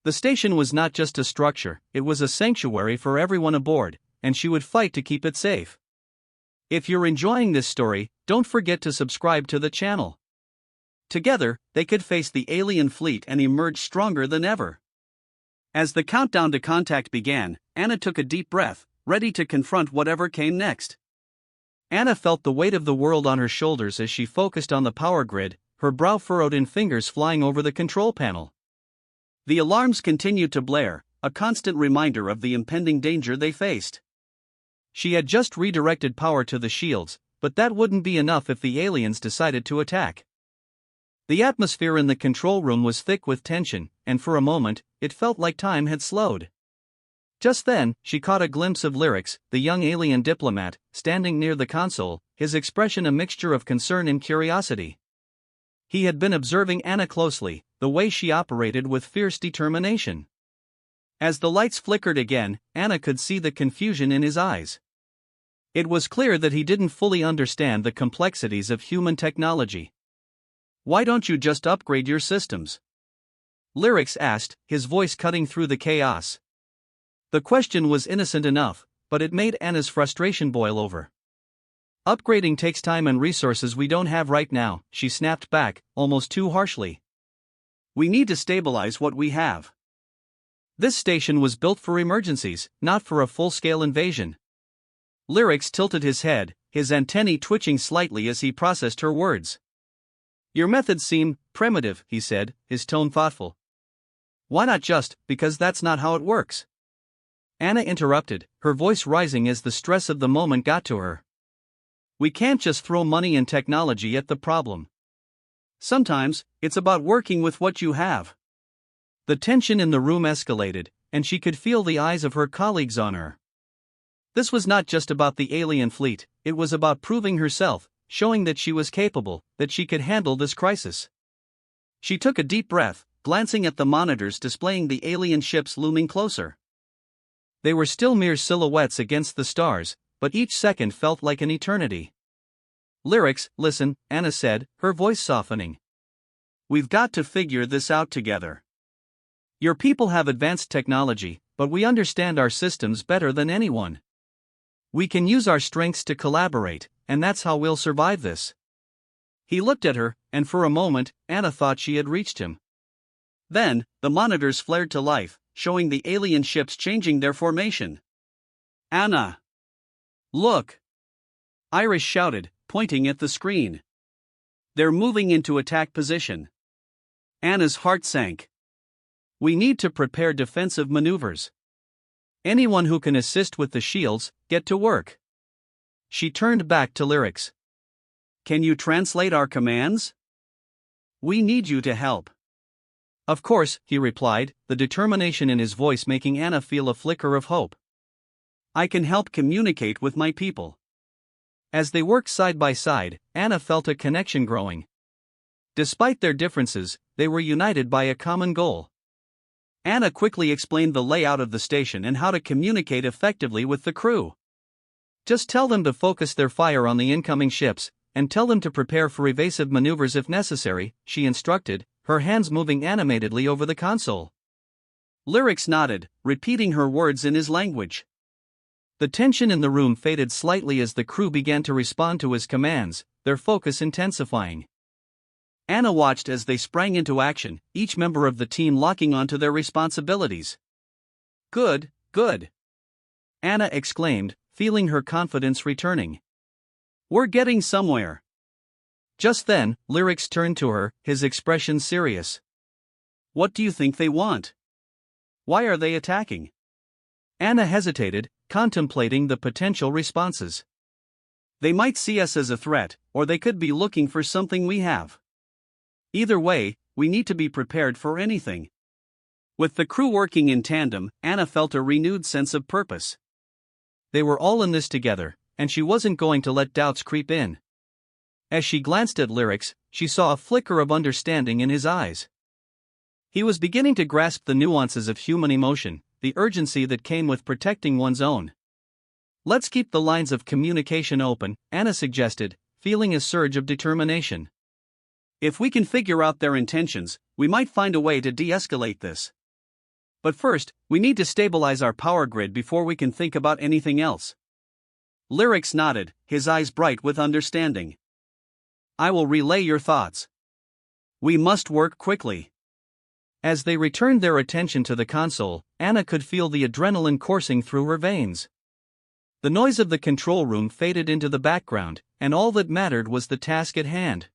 The station was not just a structure, it was a sanctuary for everyone aboard, and she would fight to keep it safe. If you're enjoying this story, don't forget to subscribe to the channel. Together, they could face the alien fleet and emerge stronger than ever. As the countdown to contact began, Anna took a deep breath, ready to confront whatever came next. Anna felt the weight of the world on her shoulders as she focused on the power grid, her brow furrowed and fingers flying over the control panel. The alarms continued to blare, a constant reminder of the impending danger they faced. She had just redirected power to the shields, but that wouldn't be enough if the aliens decided to attack. The atmosphere in the control room was thick with tension, and for a moment, it felt like time had slowed. Just then, she caught a glimpse of Lyrics, the young alien diplomat, standing near the console, his expression a mixture of concern and curiosity. He had been observing Anna closely, the way she operated with fierce determination. As the lights flickered again, Anna could see the confusion in his eyes. It was clear that he didn't fully understand the complexities of human technology. "Why don't you just upgrade your systems?" Lyrics asked, his voice cutting through the chaos. The question was innocent enough, but it made Anna's frustration boil over. "Upgrading takes time and resources we don't have right now," she snapped back, almost too harshly. "We need to stabilize what we have. This station was built for emergencies, not for a full-scale invasion." Lyrics tilted his head, his antennae twitching slightly as he processed her words. "Your methods seem primitive," he said, his tone thoughtful. "Why not just, because that's not how it works?" Anna interrupted, her voice rising as the stress of the moment got to her. "We can't just throw money and technology at the problem. Sometimes, it's about working with what you have." The tension in the room escalated, and she could feel the eyes of her colleagues on her. This was not just about the alien fleet, it was about proving herself, showing that she was capable, that she could handle this crisis. She took a deep breath, glancing at the monitors displaying the alien ships looming closer. They were still mere silhouettes against the stars, but each second felt like an eternity. "Lyrics, listen," Anna said, her voice softening. "We've got to figure this out together. Your people have advanced technology, but we understand our systems better than anyone. We can use our strengths to collaborate, and that's how we'll survive this." He looked at her, and for a moment, Anna thought she had reached him. Then, the monitors flared to life, showing the alien ships changing their formation. "Anna! Look!" Iris shouted, pointing at the screen. "They're moving into attack position." Anna's heart sank. "We need to prepare defensive maneuvers. Anyone who can assist with the shields, get to work." She turned back to Lyrics. "Can you translate our commands? We need you to help." "Of course," he replied, the determination in his voice making Anna feel a flicker of hope. "I can help communicate with my people." As they worked side by side, Anna felt a connection growing. Despite their differences, they were united by a common goal. Anna quickly explained the layout of the station and how to communicate effectively with the crew. "Just tell them to focus their fire on the incoming ships, and tell them to prepare for evasive maneuvers if necessary," she instructed, her hands moving animatedly over the console. Lyrics nodded, repeating her words in his language. The tension in the room faded slightly as the crew began to respond to his commands, their focus intensifying. Anna watched as they sprang into action, each member of the team locking onto their responsibilities. Good, good, Anna exclaimed, feeling her confidence returning. We're getting somewhere. Just then, Lyrics turned to her, his expression serious. What do you think they want? Why are they attacking? Anna hesitated, contemplating the potential responses. They might see us as a threat, or they could be looking for something we have. Either way, we need to be prepared for anything. With the crew working in tandem, Anna felt a renewed sense of purpose. They were all in this together, and she wasn't going to let doubts creep in. As she glanced at Lyrics, she saw a flicker of understanding in his eyes. He was beginning to grasp the nuances of human emotion, the urgency that came with protecting one's own. Let's keep the lines of communication open, Anna suggested, feeling a surge of determination. If we can figure out their intentions, we might find a way to de-escalate this. But first, we need to stabilize our power grid before we can think about anything else. Lyrics nodded, his eyes bright with understanding. I will relay your thoughts. We must work quickly. As they returned their attention to the console, Anna could feel the adrenaline coursing through her veins. The noise of the control room faded into the background, and all that mattered was the task at hand.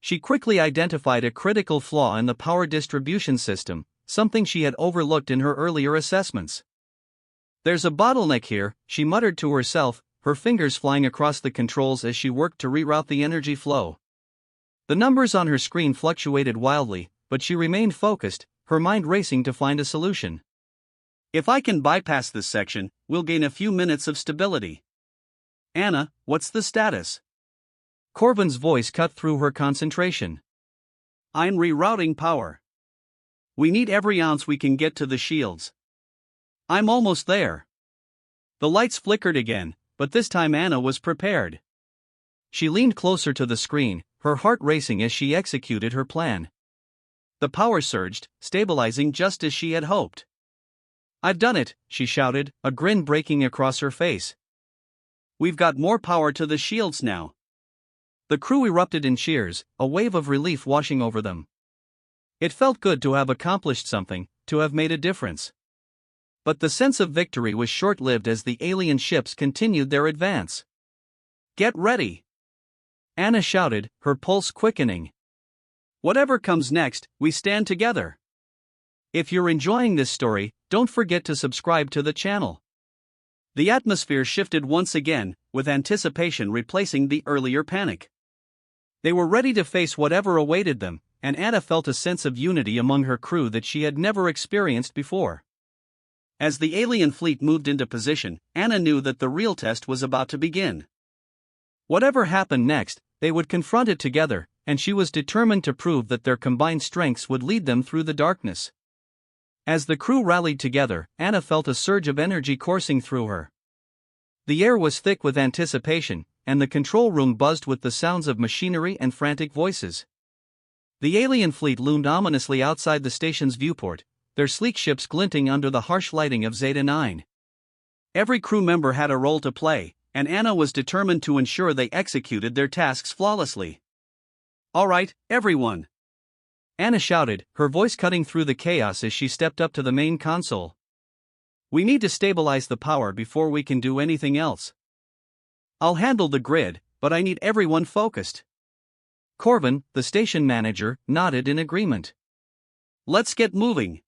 She quickly identified a critical flaw in the power distribution system, something she had overlooked in her earlier assessments. There's a bottleneck here, she muttered to herself, her fingers flying across the controls as she worked to reroute the energy flow. The numbers on her screen fluctuated wildly, but she remained focused, her mind racing to find a solution. If I can bypass this section, we'll gain a few minutes of stability. Anna, what's the status? Corbin's voice cut through her concentration. I'm rerouting power. We need every ounce we can get to the shields. I'm almost there. The lights flickered again, but this time Anna was prepared. She leaned closer to the screen, her heart racing as she executed her plan. The power surged, stabilizing just as she had hoped. I've done it, she shouted, a grin breaking across her face. We've got more power to the shields now. The crew erupted in cheers, a wave of relief washing over them. It felt good to have accomplished something, to have made a difference. But the sense of victory was short-lived as the alien ships continued their advance. Get ready! Anna shouted, her pulse quickening. Whatever comes next, we stand together. If you're enjoying this story, don't forget to subscribe to the channel. The atmosphere shifted once again, with anticipation replacing the earlier panic. They were ready to face whatever awaited them, and Anna felt a sense of unity among her crew that she had never experienced before. As the alien fleet moved into position, Anna knew that the real test was about to begin. Whatever happened next, they would confront it together, and she was determined to prove that their combined strengths would lead them through the darkness. As the crew rallied together, Anna felt a surge of energy coursing through her. The air was thick with anticipation, and the control room buzzed with the sounds of machinery and frantic voices. The alien fleet loomed ominously outside the station's viewport, their sleek ships glinting under the harsh lighting of Zeta 9. Every crew member had a role to play, and Anna was determined to ensure they executed their tasks flawlessly. All right, everyone! Anna shouted, her voice cutting through the chaos as she stepped up to the main console. We need to stabilize the power before we can do anything else. I'll handle the grid, but I need everyone focused. Corbin, the station manager, nodded in agreement. Let's get moving.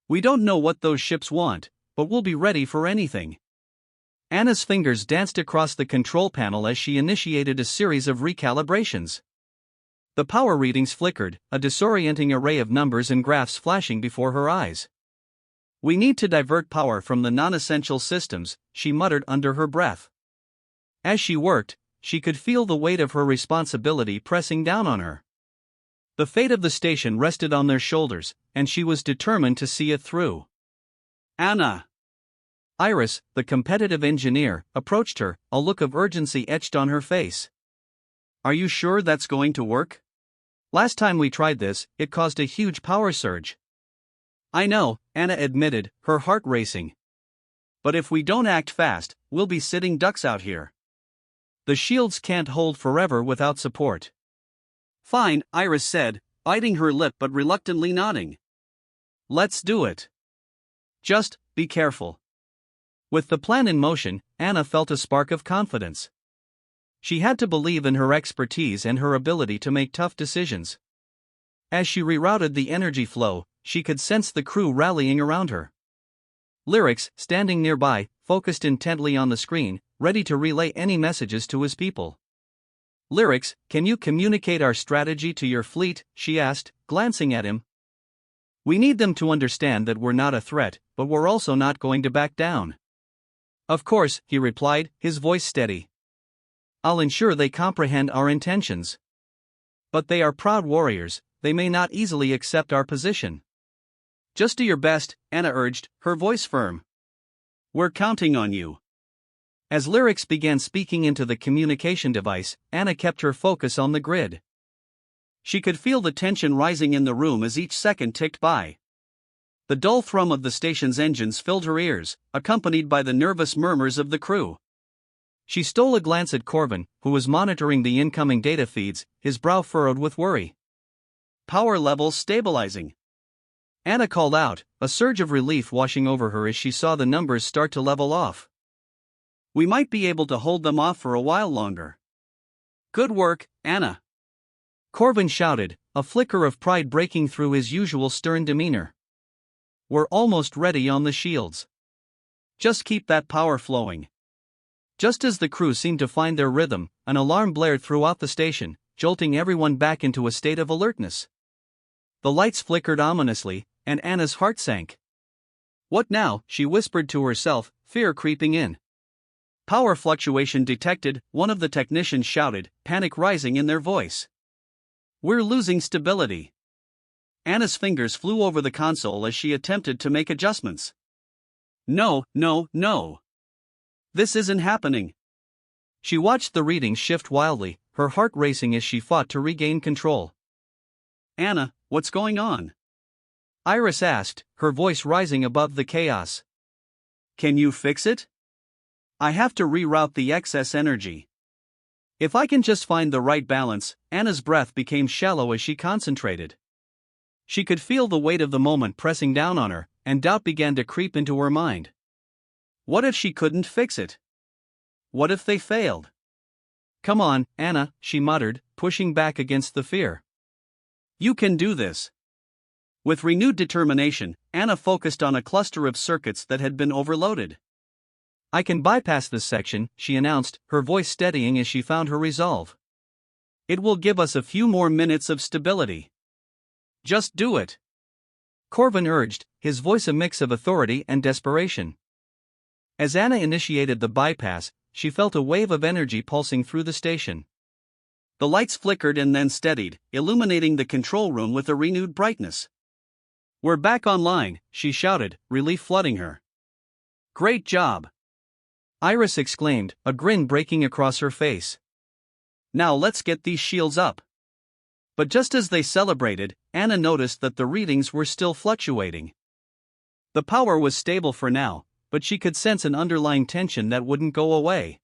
We don't know what those ships want, but we'll be ready for anything. Anna's fingers danced across the control panel as she initiated a series of recalibrations. The power readings flickered, a disorienting array of numbers and graphs flashing before her eyes. We need to divert power from the non-essential systems, she muttered under her breath. As she worked, she could feel the weight of her responsibility pressing down on her. The fate of the station rested on their shoulders, and she was determined to see it through. Anna! Iris, the competitive engineer, approached her, a look of urgency etched on her face. Are you sure that's going to work? Last time we tried this, it caused a huge power surge. I know, Anna admitted, her heart racing. But if we don't act fast, we'll be sitting ducks out here. The shields can't hold forever without support. Fine, Iris said, biting her lip but reluctantly nodding. Let's do it. Just, be careful. With the plan in motion, Anna felt a spark of confidence. She had to believe in her expertise and her ability to make tough decisions. As she rerouted the energy flow, she could sense the crew rallying around her. Lyrics, standing nearby, focused intently on the screen, ready to relay any messages to his people. Lyrics, can you communicate our strategy to your fleet? She asked, glancing at him. We need them to understand that we're not a threat, but we're also not going to back down. Of course, he replied, his voice steady. I'll ensure they comprehend our intentions. But they are proud warriors, they may not easily accept our position. Just do your best, Anna urged, her voice firm. We're counting on you. As Lyrics began speaking into the communication device, Anna kept her focus on the grid. She could feel the tension rising in the room as each second ticked by. The dull thrum of the station's engines filled her ears, accompanied by the nervous murmurs of the crew. She stole a glance at Corbin, who was monitoring the incoming data feeds, his brow furrowed with worry. Power levels stabilizing. Anna called out, a surge of relief washing over her as she saw the numbers start to level off. We might be able to hold them off for a while longer. Good work, Anna. Corbin shouted, a flicker of pride breaking through his usual stern demeanor. We're almost ready on the shields. Just keep that power flowing. Just as the crew seemed to find their rhythm, an alarm blared throughout the station, jolting everyone back into a state of alertness. The lights flickered ominously, and Anna's heart sank. What now? She whispered to herself, fear creeping in. Power fluctuation detected, one of the technicians shouted, panic rising in their voice. We're losing stability. Anna's fingers flew over the console as she attempted to make adjustments. No. This isn't happening. She watched the readings shift wildly, her heart racing as she fought to regain control. Anna, what's going on? Iris asked, her voice rising above the chaos. Can you fix it? I have to reroute the excess energy. If I can just find the right balance. Anna's breath became shallow as she concentrated. She could feel the weight of the moment pressing down on her, and doubt began to creep into her mind. What if she couldn't fix it? What if they failed? Come on, Anna, she muttered, pushing back against the fear. You can do this. With renewed determination, Anna focused on a cluster of circuits that had been overloaded. I can bypass this section, she announced, her voice steadying as she found her resolve. It will give us a few more minutes of stability. Just do it. Corbin urged, his voice a mix of authority and desperation. As Anna initiated the bypass, she felt a wave of energy pulsing through the station. The lights flickered and then steadied, illuminating the control room with a renewed brightness. We're back online, she shouted, relief flooding her. Great job. Iris exclaimed, a grin breaking across her face. Now let's get these shields up. But just as they celebrated, Anna noticed that the readings were still fluctuating. The power was stable for now, but she could sense an underlying tension that wouldn't go away.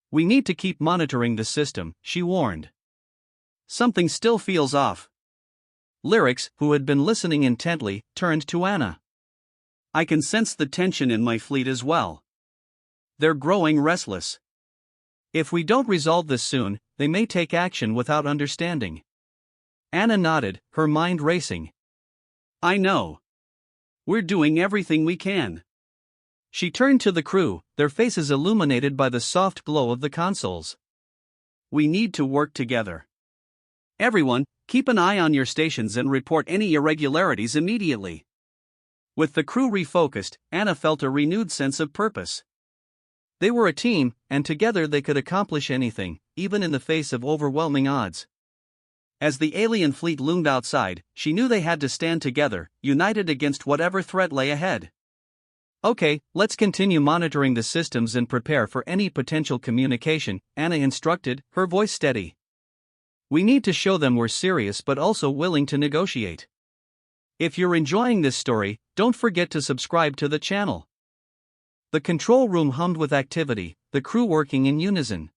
We need to keep monitoring the system, she warned. Something still feels off. Lyrics, who had been listening intently, turned to Anna. I can sense the tension in my fleet as well. They're growing restless. If we don't resolve this soon, they may take action without understanding. Anna nodded, her mind racing. I know. We're doing everything we can. She turned to the crew, their faces illuminated by the soft glow of the consoles. We need to work together. Everyone, keep an eye on your stations and report any irregularities immediately. With the crew refocused, Anna felt a renewed sense of purpose. They were a team, and together they could accomplish anything, even in the face of overwhelming odds. As the alien fleet loomed outside, she knew they had to stand together, united against whatever threat lay ahead. Okay, let's continue monitoring the systems and prepare for any potential communication, Anna instructed, her voice steady. We need to show them we're serious but also willing to negotiate. If you're enjoying this story, don't forget to subscribe to the channel. The control room hummed with activity, the crew working in unison.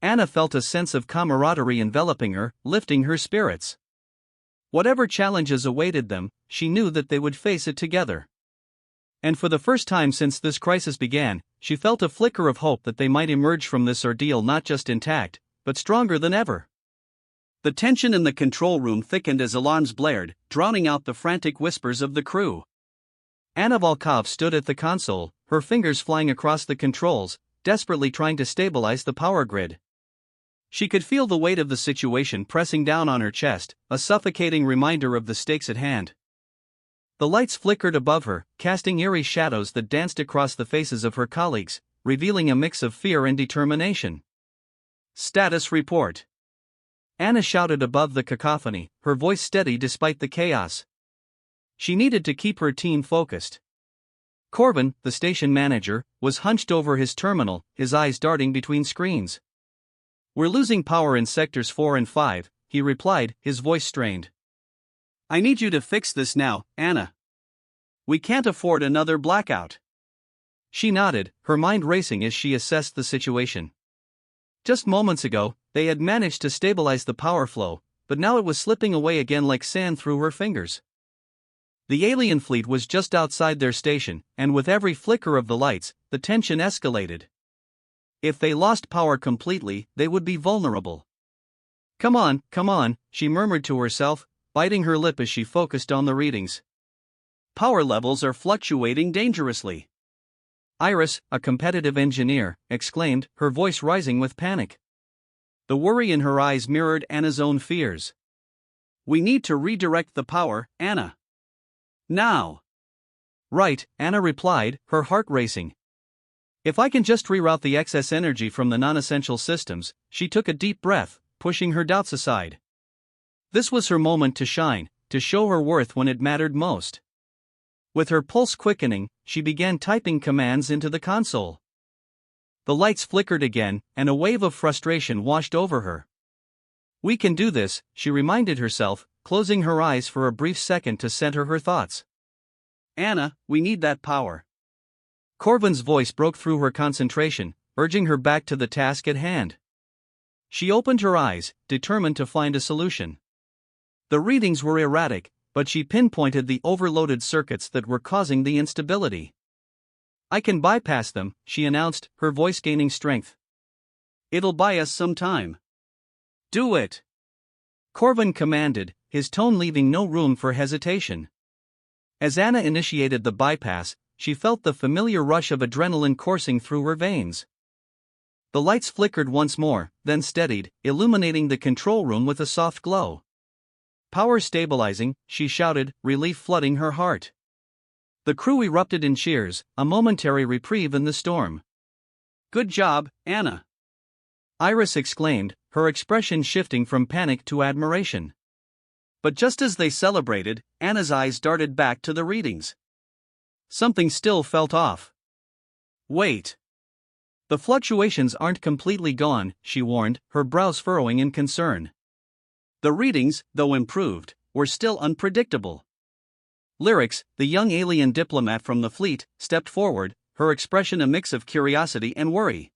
Anna felt a sense of camaraderie enveloping her, lifting her spirits. Whatever challenges awaited them, she knew that they would face it together. And for the first time since this crisis began, she felt a flicker of hope that they might emerge from this ordeal not just intact, but stronger than ever. The tension in the control room thickened as alarms blared, drowning out the frantic whispers of the crew. Anna Volkov stood at the console, her fingers flying across the controls, desperately trying to stabilize the power grid. She could feel the weight of the situation pressing down on her chest, a suffocating reminder of the stakes at hand. The lights flickered above her, casting eerie shadows that danced across the faces of her colleagues, revealing a mix of fear and determination. Status report. Anna shouted above the cacophony, her voice steady despite the chaos. She needed to keep her team focused. Corbin, the station manager, was hunched over his terminal, his eyes darting between screens. "We're losing power in sectors 4 and 5, he replied, his voice strained. "I need you to fix this now, Anna. We can't afford another blackout." She nodded, her mind racing as she assessed the situation. Just moments ago, they had managed to stabilize the power flow, but now it was slipping away again like sand through her fingers. The alien fleet was just outside their station, and with every flicker of the lights, the tension escalated. If they lost power completely, they would be vulnerable. Come on, she murmured to herself, biting her lip as she focused on the readings. Power levels are fluctuating dangerously. Iris, a competitive engineer, exclaimed, her voice rising with panic. The worry in her eyes mirrored Anna's own fears. "We need to redirect the power, Anna. Now." "Right," Anna replied, her heart racing. "If I can just reroute the excess energy from the non-essential systems," she took a deep breath, pushing her doubts aside. This was her moment to shine, to show her worth when it mattered most. With her pulse quickening, she began typing commands into the console. The lights flickered again, and a wave of frustration washed over her. "We can do this," she reminded herself, closing her eyes for a brief second to center her thoughts. "Anna, we need that power." Corvin's voice broke through her concentration, urging her back to the task at hand. She opened her eyes, determined to find a solution. The readings were erratic, but she pinpointed the overloaded circuits that were causing the instability. "I can bypass them," she announced, her voice gaining strength. "It'll buy us some time." "Do it," Corvin commanded, his tone leaving no room for hesitation. As Anna initiated the bypass, she felt the familiar rush of adrenaline coursing through her veins. The lights flickered once more, then steadied, illuminating the control room with a soft glow. "Power stabilizing," she shouted, relief flooding her heart. The crew erupted in cheers, a momentary reprieve in the storm. "Good job, Anna," Iris exclaimed, her expression shifting from panic to admiration. But just as they celebrated, Anna's eyes darted back to the readings. Something still felt off. "Wait. The fluctuations aren't completely gone," she warned, her brows furrowing in concern. The readings, though improved, were still unpredictable. Lyrics, the young alien diplomat from the fleet, stepped forward, her expression a mix of curiosity and worry.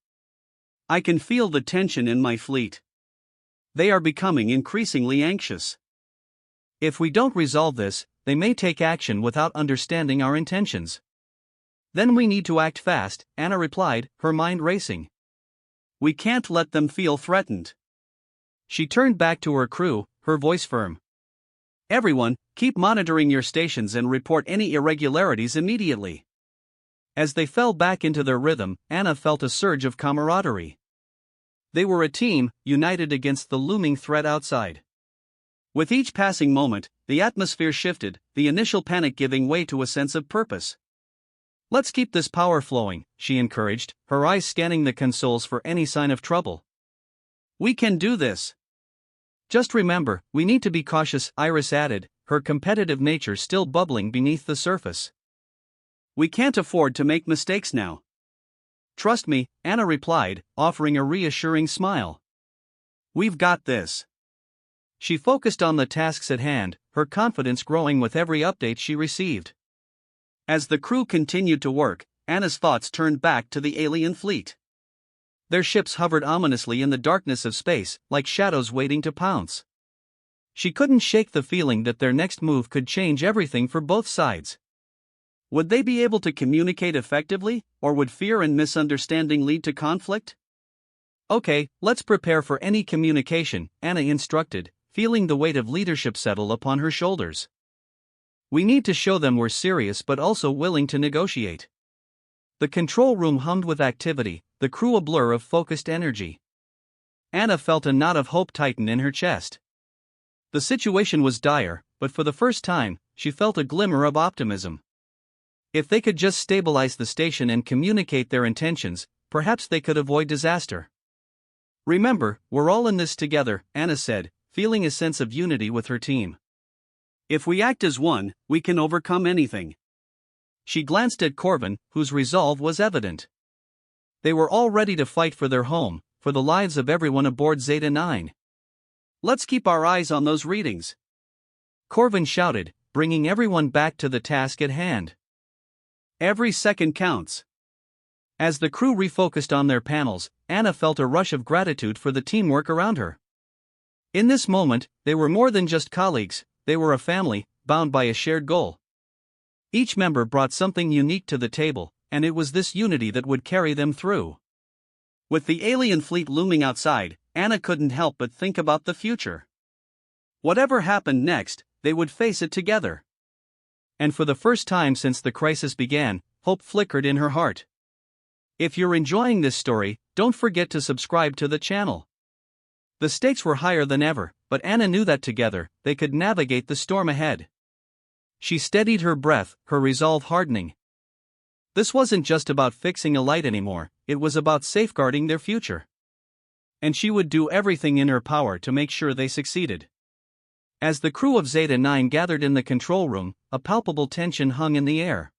"I can feel the tension in my fleet. They are becoming increasingly anxious. If we don't resolve this, they may take action without understanding our intentions." "Then we need to act fast," Anna replied, her mind racing. "We can't let them feel threatened." She turned back to her crew, her voice firm. "Everyone, keep monitoring your stations and report any irregularities immediately." As they fell back into their rhythm, Anna felt a surge of camaraderie. They were a team, united against the looming threat outside. With each passing moment, the atmosphere shifted, the initial panic giving way to a sense of purpose. "Let's keep this power flowing," she encouraged, her eyes scanning the consoles for any sign of trouble. "We can do this." "Just remember, we need to be cautious," Iris added, her competitive nature still bubbling beneath the surface. "We can't afford to make mistakes now." "Trust me," Anna replied, offering a reassuring smile. "We've got this." She focused on the tasks at hand, her confidence growing with every update she received. As the crew continued to work, Anna's thoughts turned back to the alien fleet. Their ships hovered ominously in the darkness of space, like shadows waiting to pounce. She couldn't shake the feeling that their next move could change everything for both sides. Would they be able to communicate effectively, or would fear and misunderstanding lead to conflict? Okay, let's prepare for any communication, Anna instructed, feeling the weight of leadership settle upon her shoulders. We need to show them we're serious but also willing to negotiate. The control room hummed with activity, the crew a blur of focused energy. Anna felt a knot of hope tighten in her chest. The situation was dire, but for the first time, she felt a glimmer of optimism. If they could just stabilize the station and communicate their intentions, perhaps they could avoid disaster. Remember, we're all in this together, Anna said, feeling a sense of unity with her team. If we act as one, we can overcome anything. She glanced at Corvin, whose resolve was evident. They were all ready to fight for their home, for the lives of everyone aboard Zeta 9. Let's keep our eyes on those readings, Corvin shouted, bringing everyone back to the task at hand. Every second counts. As the crew refocused on their panels, Anna felt a rush of gratitude for the teamwork around her. In this moment, they were more than just colleagues, they were a family, bound by a shared goal. Each member brought something unique to the table, and it was this unity that would carry them through. With the alien fleet looming outside, Anna couldn't help but think about the future. Whatever happened next, they would face it together. And for the first time since the crisis began, hope flickered in her heart. If you're enjoying this story, don't forget to subscribe to the channel. The stakes were higher than ever, but Anna knew that together, they could navigate the storm ahead. She steadied her breath, her resolve hardening. This wasn't just about fixing a light anymore, it was about safeguarding their future. And she would do everything in her power to make sure they succeeded. As the crew of Zeta 9 gathered in the control room, a palpable tension hung in the air.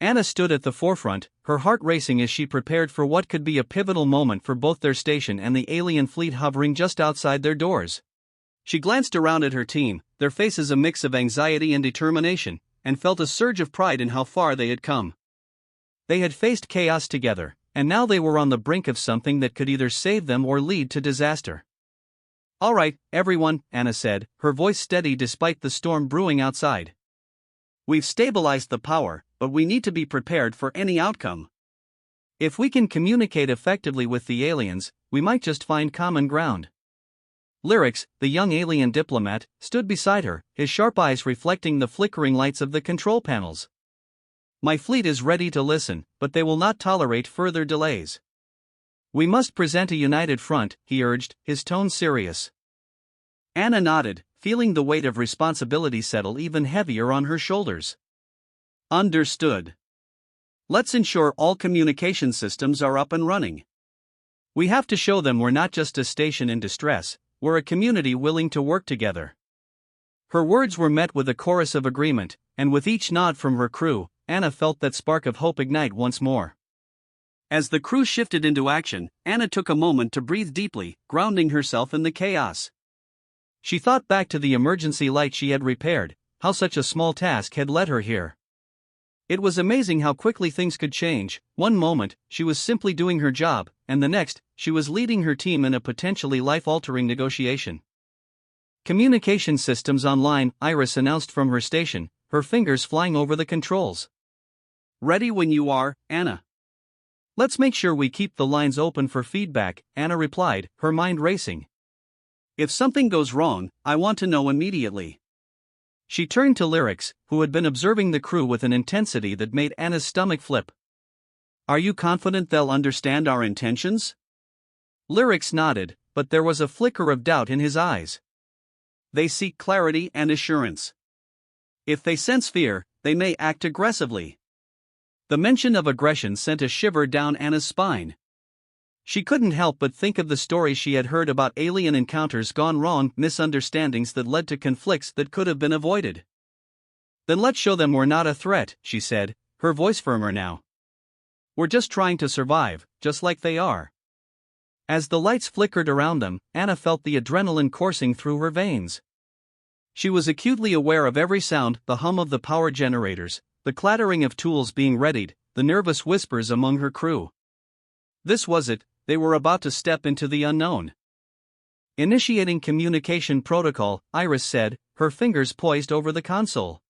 Anna stood at the forefront, her heart racing as she prepared for what could be a pivotal moment for both their station and the alien fleet hovering just outside their doors. She glanced around at her team, their faces a mix of anxiety and determination, and felt a surge of pride in how far they had come. They had faced chaos together, and now they were on the brink of something that could either save them or lead to disaster. All right, everyone, Anna said, her voice steady despite the storm brewing outside. We've stabilized the power, but we need to be prepared for any outcome. If we can communicate effectively with the aliens, we might just find common ground. Lyrics, the young alien diplomat, stood beside her, his sharp eyes reflecting the flickering lights of the control panels. My fleet is ready to listen, but they will not tolerate further delays. We must present a united front, he urged, his tone serious. Anna nodded, feeling the weight of responsibility settle even heavier on her shoulders. Understood. Let's ensure all communication systems are up and running. We have to show them we're not just a station in distress, we're a community willing to work together. Her words were met with a chorus of agreement, and with each nod from her crew, Anna felt that spark of hope ignite once more. As the crew shifted into action, Anna took a moment to breathe deeply, grounding herself in the chaos. She thought back to the emergency light she had repaired, how such a small task had led her here. It was amazing how quickly things could change. One moment, she was simply doing her job, and the next, she was leading her team in a potentially life-altering negotiation. Communication systems online, Iris announced from her station, her fingers flying over the controls. Ready when you are, Anna. Let's make sure we keep the lines open for feedback, Anna replied, her mind racing. If something goes wrong, I want to know immediately. She turned to Lyrics, who had been observing the crew with an intensity that made Anna's stomach flip. Are you confident they'll understand our intentions? Lyrics nodded, but there was a flicker of doubt in his eyes. They seek clarity and assurance. If they sense fear, they may act aggressively. The mention of aggression sent a shiver down Anna's spine. She couldn't help but think of the stories she had heard about alien encounters gone wrong, misunderstandings that led to conflicts that could have been avoided. Then let's show them we're not a threat, she said, her voice firmer now. We're just trying to survive, just like they are. As the lights flickered around them, Anna felt the adrenaline coursing through her veins. She was acutely aware of every sound, the hum of the power generators, the clattering of tools being readied, the nervous whispers among her crew. This was it, they were about to step into the unknown. Initiating communication protocol, Iris said, her fingers poised over the console.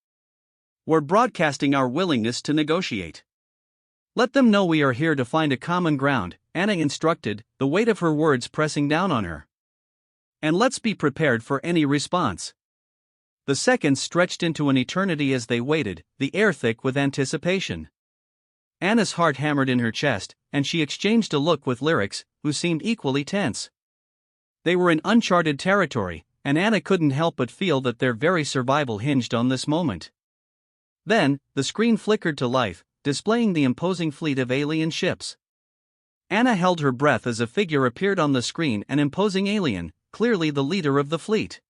We're broadcasting our willingness to negotiate. Let them know we are here to find a common ground, Anna instructed, the weight of her words pressing down on her. And let's be prepared for any response. The seconds stretched into an eternity as they waited, the air thick with anticipation. Anna's heart hammered in her chest, and she exchanged a look with Lyrics, who seemed equally tense. They were in uncharted territory, and Anna couldn't help but feel that their very survival hinged on this moment. Then, the screen flickered to life, displaying the imposing fleet of alien ships. Anna held her breath as a figure appeared on the screen, an imposing alien, clearly the leader of the fleet.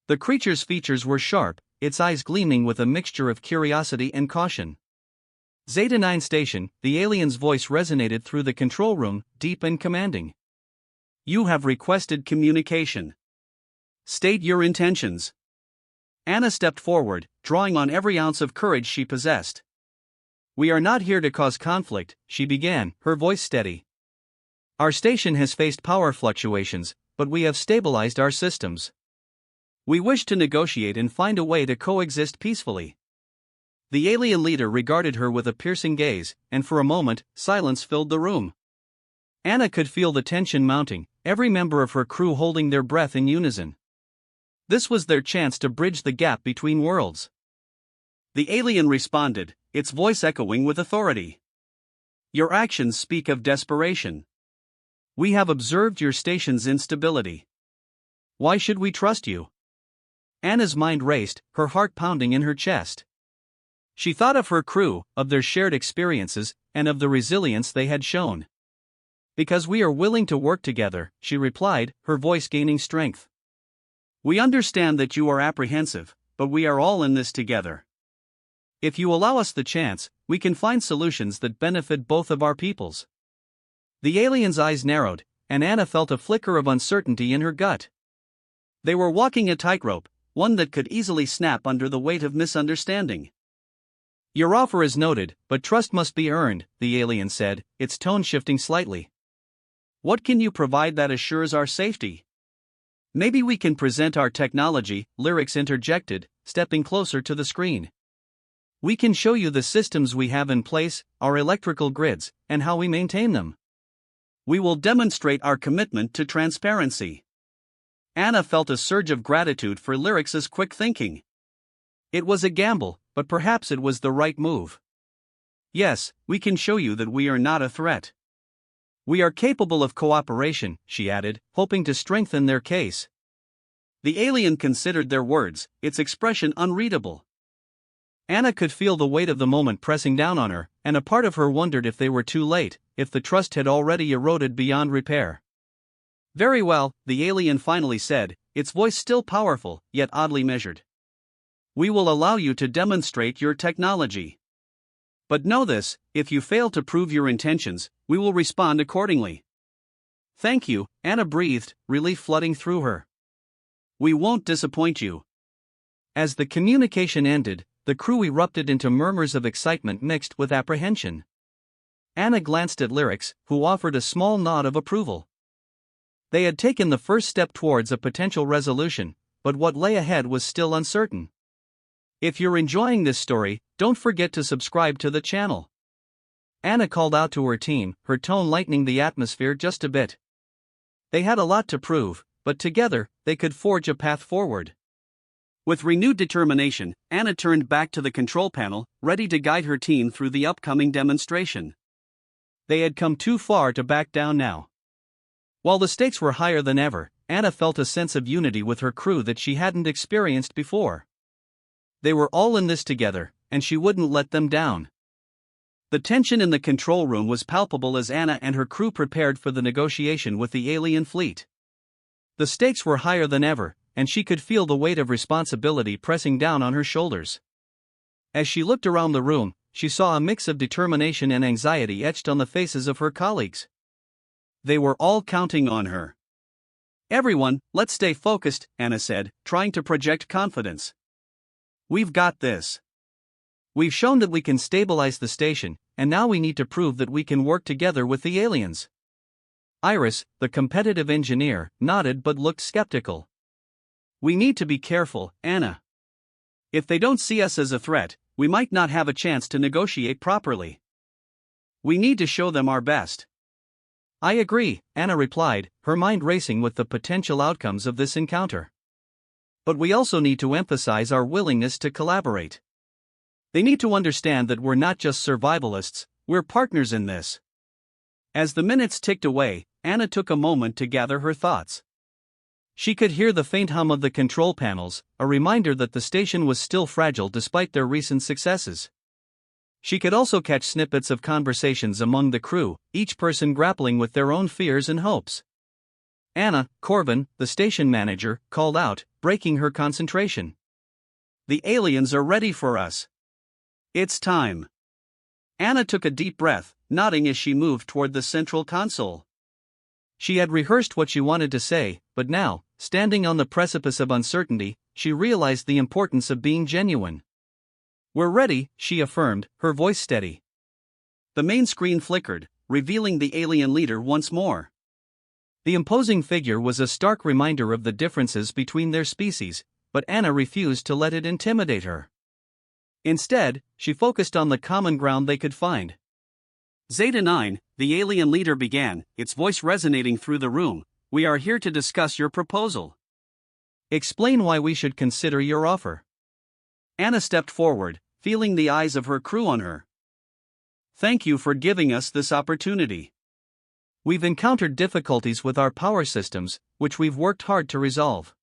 The creature's features were sharp, its eyes gleaming with a mixture of curiosity and caution. Zeta 9 Station, the alien's voice resonated through the control room, deep and commanding. You have requested communication. State your intentions. Anna stepped forward, drawing on every ounce of courage she possessed. We are not here to cause conflict, she began, her voice steady. Our station has faced power fluctuations, but we have stabilized our systems. We wish to negotiate and find a way to coexist peacefully. The alien leader regarded her with a piercing gaze, and for a moment, silence filled the room. Anna could feel the tension mounting, every member of her crew holding their breath in unison. This was their chance to bridge the gap between worlds. The alien responded, its voice echoing with authority. Your actions speak of desperation. We have observed your station's instability. Why should we trust you? Anna's mind raced, her heart pounding in her chest. She thought of her crew, of their shared experiences, and of the resilience they had shown. Because we are willing to work together, she replied, her voice gaining strength. We understand that you are apprehensive, but we are all in this together. If you allow us the chance, we can find solutions that benefit both of our peoples. The alien's eyes narrowed, and Anna felt a flicker of uncertainty in her gut. They were walking a tightrope, one that could easily snap under the weight of misunderstanding. Your offer is noted, but trust must be earned, the alien said, its tone shifting slightly. What can you provide that assures our safety? Maybe we can present our technology, Lyrics interjected, stepping closer to the screen. We can show you the systems we have in place, our electrical grids, and how we maintain them. We will demonstrate our commitment to transparency. Anna felt a surge of gratitude for Lyrics' quick thinking. It was a gamble, but perhaps it was the right move. Yes, we can show you that we are not a threat. We are capable of cooperation, she added, hoping to strengthen their case. The alien considered their words, its expression unreadable. Anna could feel the weight of the moment pressing down on her, and a part of her wondered if they were too late, if the trust had already eroded beyond repair. Very well, the alien finally said, its voice still powerful, yet oddly measured. We will allow you to demonstrate your technology. But know this, if you fail to prove your intentions, we will respond accordingly. Thank you, Anna breathed, relief flooding through her. We won't disappoint you. As the communication ended, the crew erupted into murmurs of excitement mixed with apprehension. Anna glanced at Lyrics, who offered a small nod of approval. They had taken the first step towards a potential resolution, but what lay ahead was still uncertain. If you're enjoying this story, don't forget to subscribe to the channel. Anna called out to her team, her tone lightening the atmosphere just a bit. They had a lot to prove, but together, they could forge a path forward. With renewed determination, Anna turned back to the control panel, ready to guide her team through the upcoming demonstration. They had come too far to back down now. While the stakes were higher than ever, Anna felt a sense of unity with her crew that she hadn't experienced before. They were all in this together, and she wouldn't let them down. The tension in the control room was palpable as Anna and her crew prepared for the negotiation with the alien fleet. The stakes were higher than ever, and she could feel the weight of responsibility pressing down on her shoulders. As she looked around the room, she saw a mix of determination and anxiety etched on the faces of her colleagues. They were all counting on her. Everyone, let's stay focused, Anna said, trying to project confidence. We've got this. We've shown that we can stabilize the station, and now we need to prove that we can work together with the aliens. Iris, the competitive engineer, nodded but looked skeptical. We need to be careful, Anna. If they don't see us as a threat, we might not have a chance to negotiate properly. We need to show them our best. I agree, Anna replied, her mind racing with the potential outcomes of this encounter. But we also need to emphasize our willingness to collaborate. They need to understand that we're not just survivalists, we're partners in this. As the minutes ticked away, Anna took a moment to gather her thoughts. She could hear the faint hum of the control panels, a reminder that the station was still fragile despite their recent successes. She could also catch snippets of conversations among the crew, each person grappling with their own fears and hopes. Anna, Corbin, the station manager, called out, breaking her concentration. The aliens are ready for us. It's time. Anna took a deep breath, nodding as she moved toward the central console. She had rehearsed what she wanted to say, but now, standing on the precipice of uncertainty, she realized the importance of being genuine. We're ready, she affirmed, her voice steady. The main screen flickered, revealing the alien leader once more. The imposing figure was a stark reminder of the differences between their species, but Anna refused to let it intimidate her. Instead, she focused on the common ground they could find. Zeta 9, the alien leader began, its voice resonating through the room. We are here to discuss your proposal. Explain why we should consider your offer. Anna stepped forward, feeling the eyes of her crew on her. Thank you for giving us this opportunity. We've encountered difficulties with our power systems, which we've worked hard to resolve.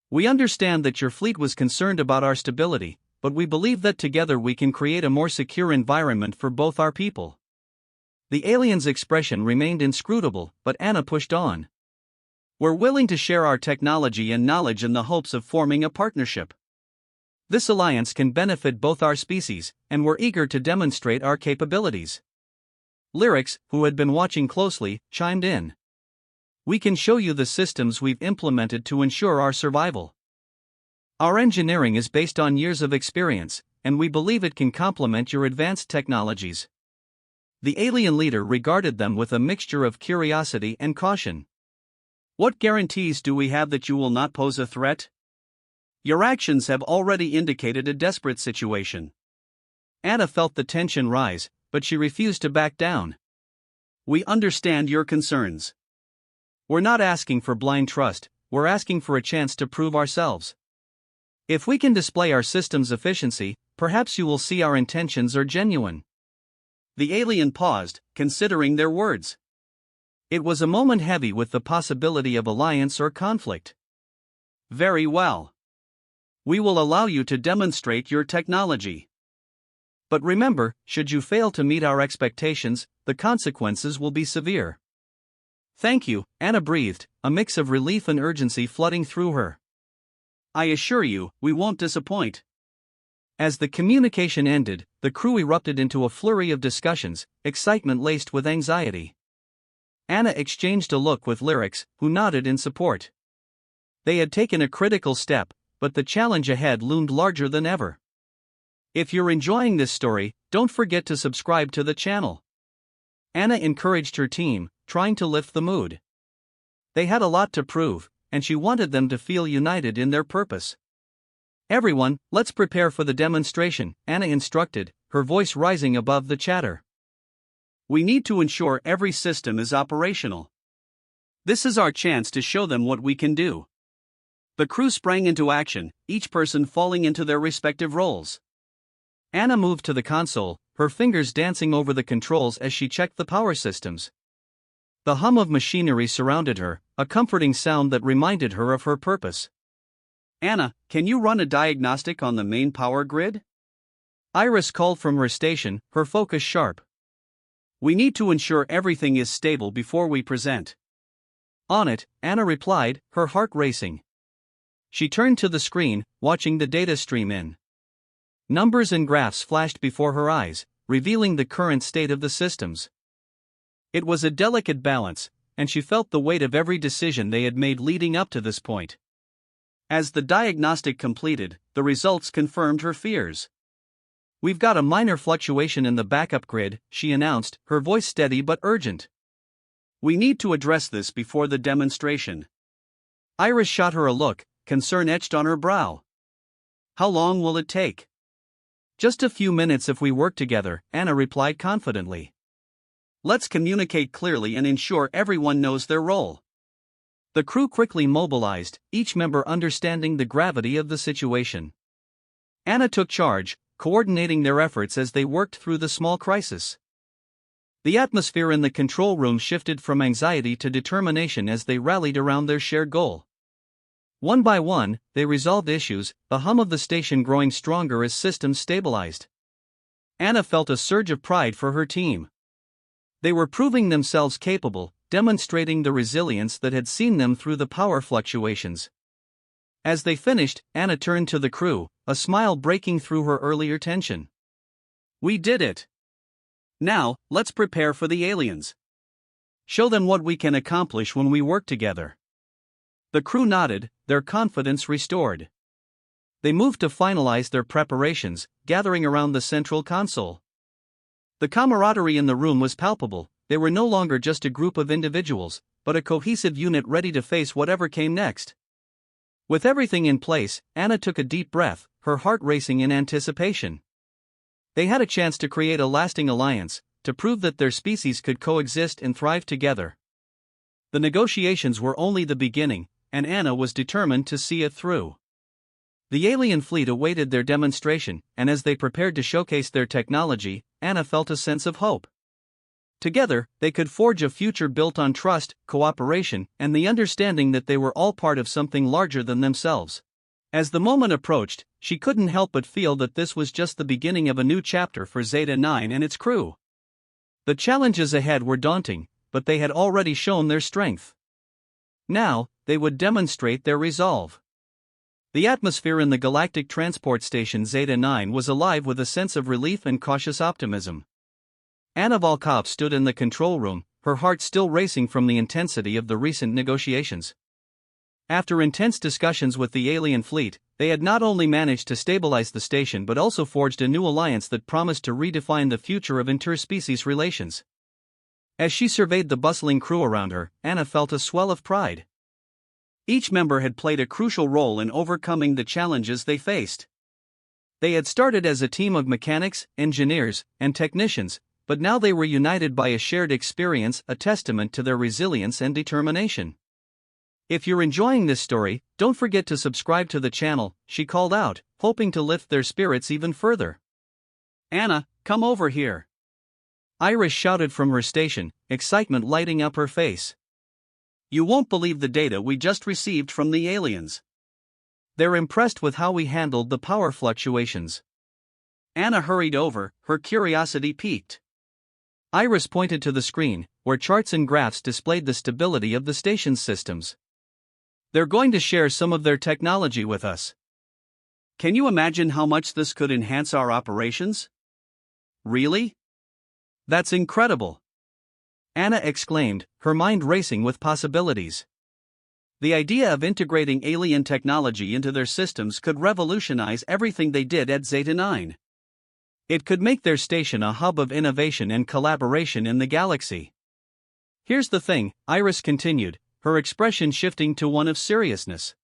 We understand that your fleet was concerned about our stability, but we believe that together we can create a more secure environment for both our people. The alien's expression remained inscrutable, but Anna pushed on. We're willing to share our technology and knowledge in the hopes of forming a partnership. This alliance can benefit both our species, and we're eager to demonstrate our capabilities. Lyrics, who had been watching closely, chimed in. We can show you the systems we've implemented to ensure our survival. Our engineering is based on years of experience, and we believe it can complement your advanced technologies. The alien leader regarded them with a mixture of curiosity and caution. What guarantees do we have that you will not pose a threat? Your actions have already indicated a desperate situation. Anna felt the tension rise, but she refused to back down. We understand your concerns. We're not asking for blind trust, we're asking for a chance to prove ourselves. If we can display our system's efficiency, perhaps you will see our intentions are genuine. The alien paused, considering their words. It was a moment heavy with the possibility of alliance or conflict. Very well. We will allow you to demonstrate your technology. But remember, should you fail to meet our expectations, the consequences will be severe. Thank you, Anna breathed, a mix of relief and urgency flooding through her. I assure you, we won't disappoint. As the communication ended, the crew erupted into a flurry of discussions, excitement laced with anxiety. Anna exchanged a look with Lyrics, who nodded in support. They had taken a critical step, but the challenge ahead loomed larger than ever. If you're enjoying this story, don't forget to subscribe to the channel. Anna encouraged her team, trying to lift the mood. They had a lot to prove, and she wanted them to feel united in their purpose. Everyone, let's prepare for the demonstration, Anna instructed, her voice rising above the chatter. We need to ensure every system is operational. This is our chance to show them what we can do. The crew sprang into action, each person falling into their respective roles. Anna moved to the console, her fingers dancing over the controls as she checked the power systems. The hum of machinery surrounded her, a comforting sound that reminded her of her purpose. Anna, can you run a diagnostic on the main power grid? Iris called from her station, her focus sharp. We need to ensure everything is stable before we present. On it, Anna replied, her heart racing. She turned to the screen, watching the data stream in. Numbers and graphs flashed before her eyes, revealing the current state of the systems. It was a delicate balance, and she felt the weight of every decision they had made leading up to this point. As the diagnostic completed, the results confirmed her fears. We've got a minor fluctuation in the backup grid, she announced, her voice steady but urgent. We need to address this before the demonstration. Iris shot her a look, concern etched on her brow. How long will it take? Just a few minutes if we work together, Anna replied confidently. Let's communicate clearly and ensure everyone knows their role. The crew quickly mobilized, each member understanding the gravity of the situation. Anna took charge, coordinating their efforts as they worked through the small crisis. The atmosphere in the control room shifted from anxiety to determination as they rallied around their shared goal. One by one, they resolved issues, the hum of the station growing stronger as systems stabilized. Anna felt a surge of pride for her team. They were proving themselves capable, demonstrating the resilience that had seen them through the power fluctuations. As they finished, Anna turned to the crew, a smile breaking through her earlier tension. We did it! Now, let's prepare for the aliens. Show them what we can accomplish when we work together. The crew nodded, their confidence restored. They moved to finalize their preparations, gathering around the central console. The camaraderie in the room was palpable. They were no longer just a group of individuals, but a cohesive unit ready to face whatever came next. With everything in place, Anna took a deep breath, her heart racing in anticipation. They had a chance to create a lasting alliance, to prove that their species could coexist and thrive together. The negotiations were only the beginning, and Anna was determined to see it through. The alien fleet awaited their demonstration, and as they prepared to showcase their technology, Anna felt a sense of hope. Together, they could forge a future built on trust, cooperation, and the understanding that they were all part of something larger than themselves. As the moment approached, she couldn't help but feel that this was just the beginning of a new chapter for Zeta 9 and its crew. The challenges ahead were daunting, but they had already shown their strength. Now, they would demonstrate their resolve. The atmosphere in the Galactic Transport Station Zeta 9 was alive with a sense of relief and cautious optimism. Anna Volkov stood in the control room, her heart still racing from the intensity of the recent negotiations. After intense discussions with the alien fleet, they had not only managed to stabilize the station but also forged a new alliance that promised to redefine the future of interspecies relations. As she surveyed the bustling crew around her, Anna felt a swell of pride. Each member had played a crucial role in overcoming the challenges they faced. They had started as a team of mechanics, engineers, and technicians, but now they were united by a shared experience, a testament to their resilience and determination. If you're enjoying this story, don't forget to subscribe to the channel, she called out, hoping to lift their spirits even further. Anna, come over here. Iris shouted from her station, excitement lighting up her face. You won't believe the data we just received from the aliens. They're impressed with how we handled the power fluctuations. Anna hurried over, her curiosity piqued. Iris pointed to the screen, where charts and graphs displayed the stability of the station's systems. They're going to share some of their technology with us. Can you imagine how much this could enhance our operations? Really? That's incredible! Anna exclaimed, her mind racing with possibilities. The idea of integrating alien technology into their systems could revolutionize everything they did at Zeta 9. It could make their station a hub of innovation and collaboration in the galaxy. Here's the thing, Iris continued, her expression shifting to one of seriousness.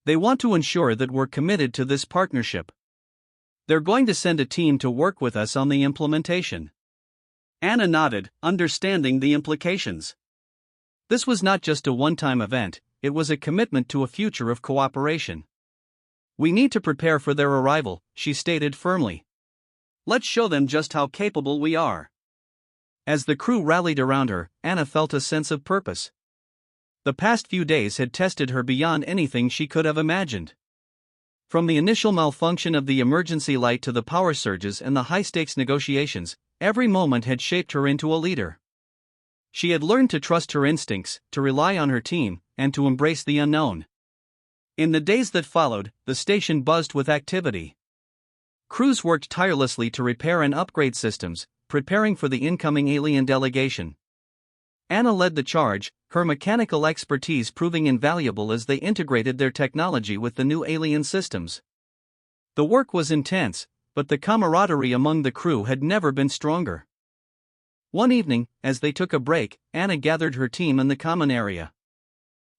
They want to ensure that we're committed to this partnership. They're going to send a team to work with us on the implementation. Anna nodded, understanding the implications. This was not just a one-time event, it was a commitment to a future of cooperation. We need to prepare for their arrival, she stated firmly. Let's show them just how capable we are. As the crew rallied around her, Anna felt a sense of purpose. The past few days had tested her beyond anything she could have imagined. From the initial malfunction of the emergency light to the power surges and the high-stakes negotiations, every moment had shaped her into a leader. She had learned to trust her instincts, to rely on her team, and to embrace the unknown. In the days that followed, the station buzzed with activity. Crews worked tirelessly to repair and upgrade systems, preparing for the incoming alien delegation. Anna led the charge, her mechanical expertise proving invaluable as they integrated their technology with the new alien systems. The work was intense, but the camaraderie among the crew had never been stronger. One evening, as they took a break, Anna gathered her team in the common area.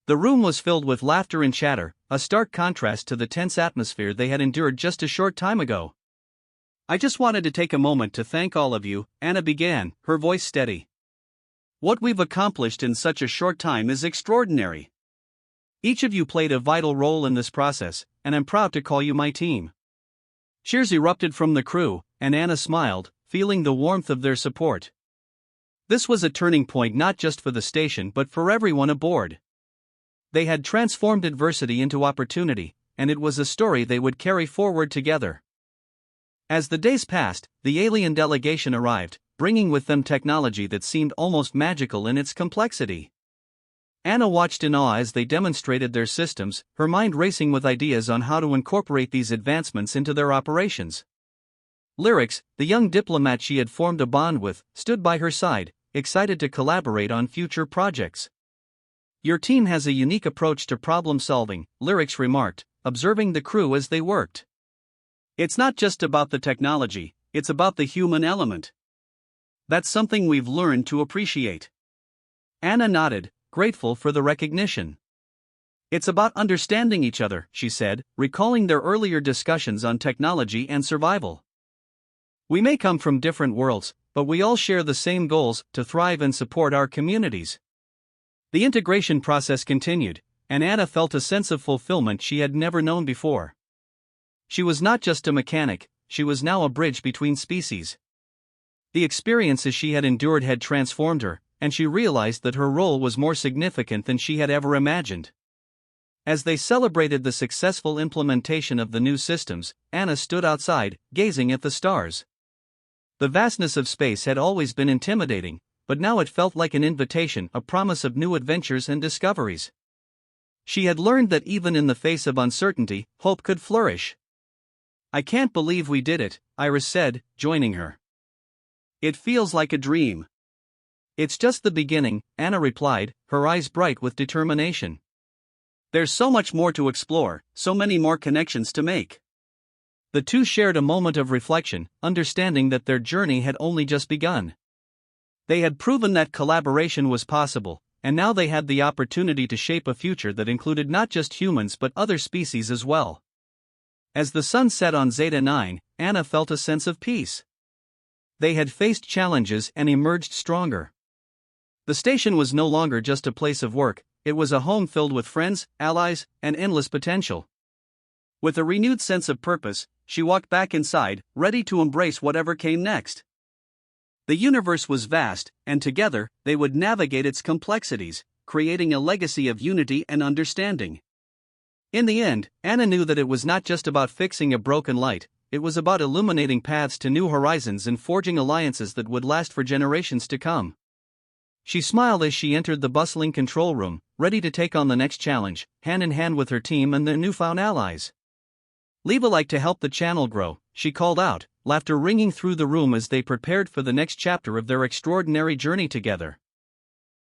The room was filled with laughter and chatter, a stark contrast to the tense atmosphere they had endured just a short time ago. I just wanted to take a moment to thank all of you, Anna began, her voice steady. What we've accomplished in such a short time is extraordinary. Each of you played a vital role in this process, and I'm proud to call you my team. Cheers erupted from the crew, and Anna smiled, feeling the warmth of their support. This was a turning point not just for the station but for everyone aboard. They had transformed adversity into opportunity, and it was a story they would carry forward together. As the days passed, the alien delegation arrived, bringing with them technology that seemed almost magical in its complexity. Anna watched in awe as they demonstrated their systems, her mind racing with ideas on how to incorporate these advancements into their operations. Lyrics, the young diplomat she had formed a bond with, stood by her side, excited to collaborate on future projects. Your team has a unique approach to problem solving, Lyrics remarked, observing the crew as they worked. It's not just about the technology, it's about the human element. That's something we've learned to appreciate. Anna nodded, grateful for the recognition. It's about understanding each other, she said, recalling their earlier discussions on technology and survival. We may come from different worlds, but we all share the same goals, to thrive and support our communities. The integration process continued, and Anna felt a sense of fulfillment she had never known before. She was not just a mechanic, she was now a bridge between species. The experiences she had endured had transformed her, and she realized that her role was more significant than she had ever imagined. As they celebrated the successful implementation of the new systems, Anna stood outside, gazing at the stars. The vastness of space had always been intimidating, but now it felt like an invitation, a promise of new adventures and discoveries. She had learned that even in the face of uncertainty, hope could flourish. I can't believe we did it, Iris said, joining her. It feels like a dream. It's just the beginning, Anna replied, her eyes bright with determination. There's so much more to explore, so many more connections to make. The two shared a moment of reflection, understanding that their journey had only just begun. They had proven that collaboration was possible, and now they had the opportunity to shape a future that included not just humans but other species as well. As the sun set on Zeta 9, Anna felt a sense of peace. They had faced challenges and emerged stronger. The station was no longer just a place of work, it was a home filled with friends, allies, and endless potential. With a renewed sense of purpose, she walked back inside, ready to embrace whatever came next. The universe was vast, and together, they would navigate its complexities, creating a legacy of unity and understanding. In the end, Anna knew that it was not just about fixing a broken light, it was about illuminating paths to new horizons and forging alliances that would last for generations to come. She smiled as she entered the bustling control room, ready to take on the next challenge, hand in hand with her team and their newfound allies. Leave a like to help the channel grow, she called out, laughter ringing through the room as they prepared for the next chapter of their extraordinary journey together.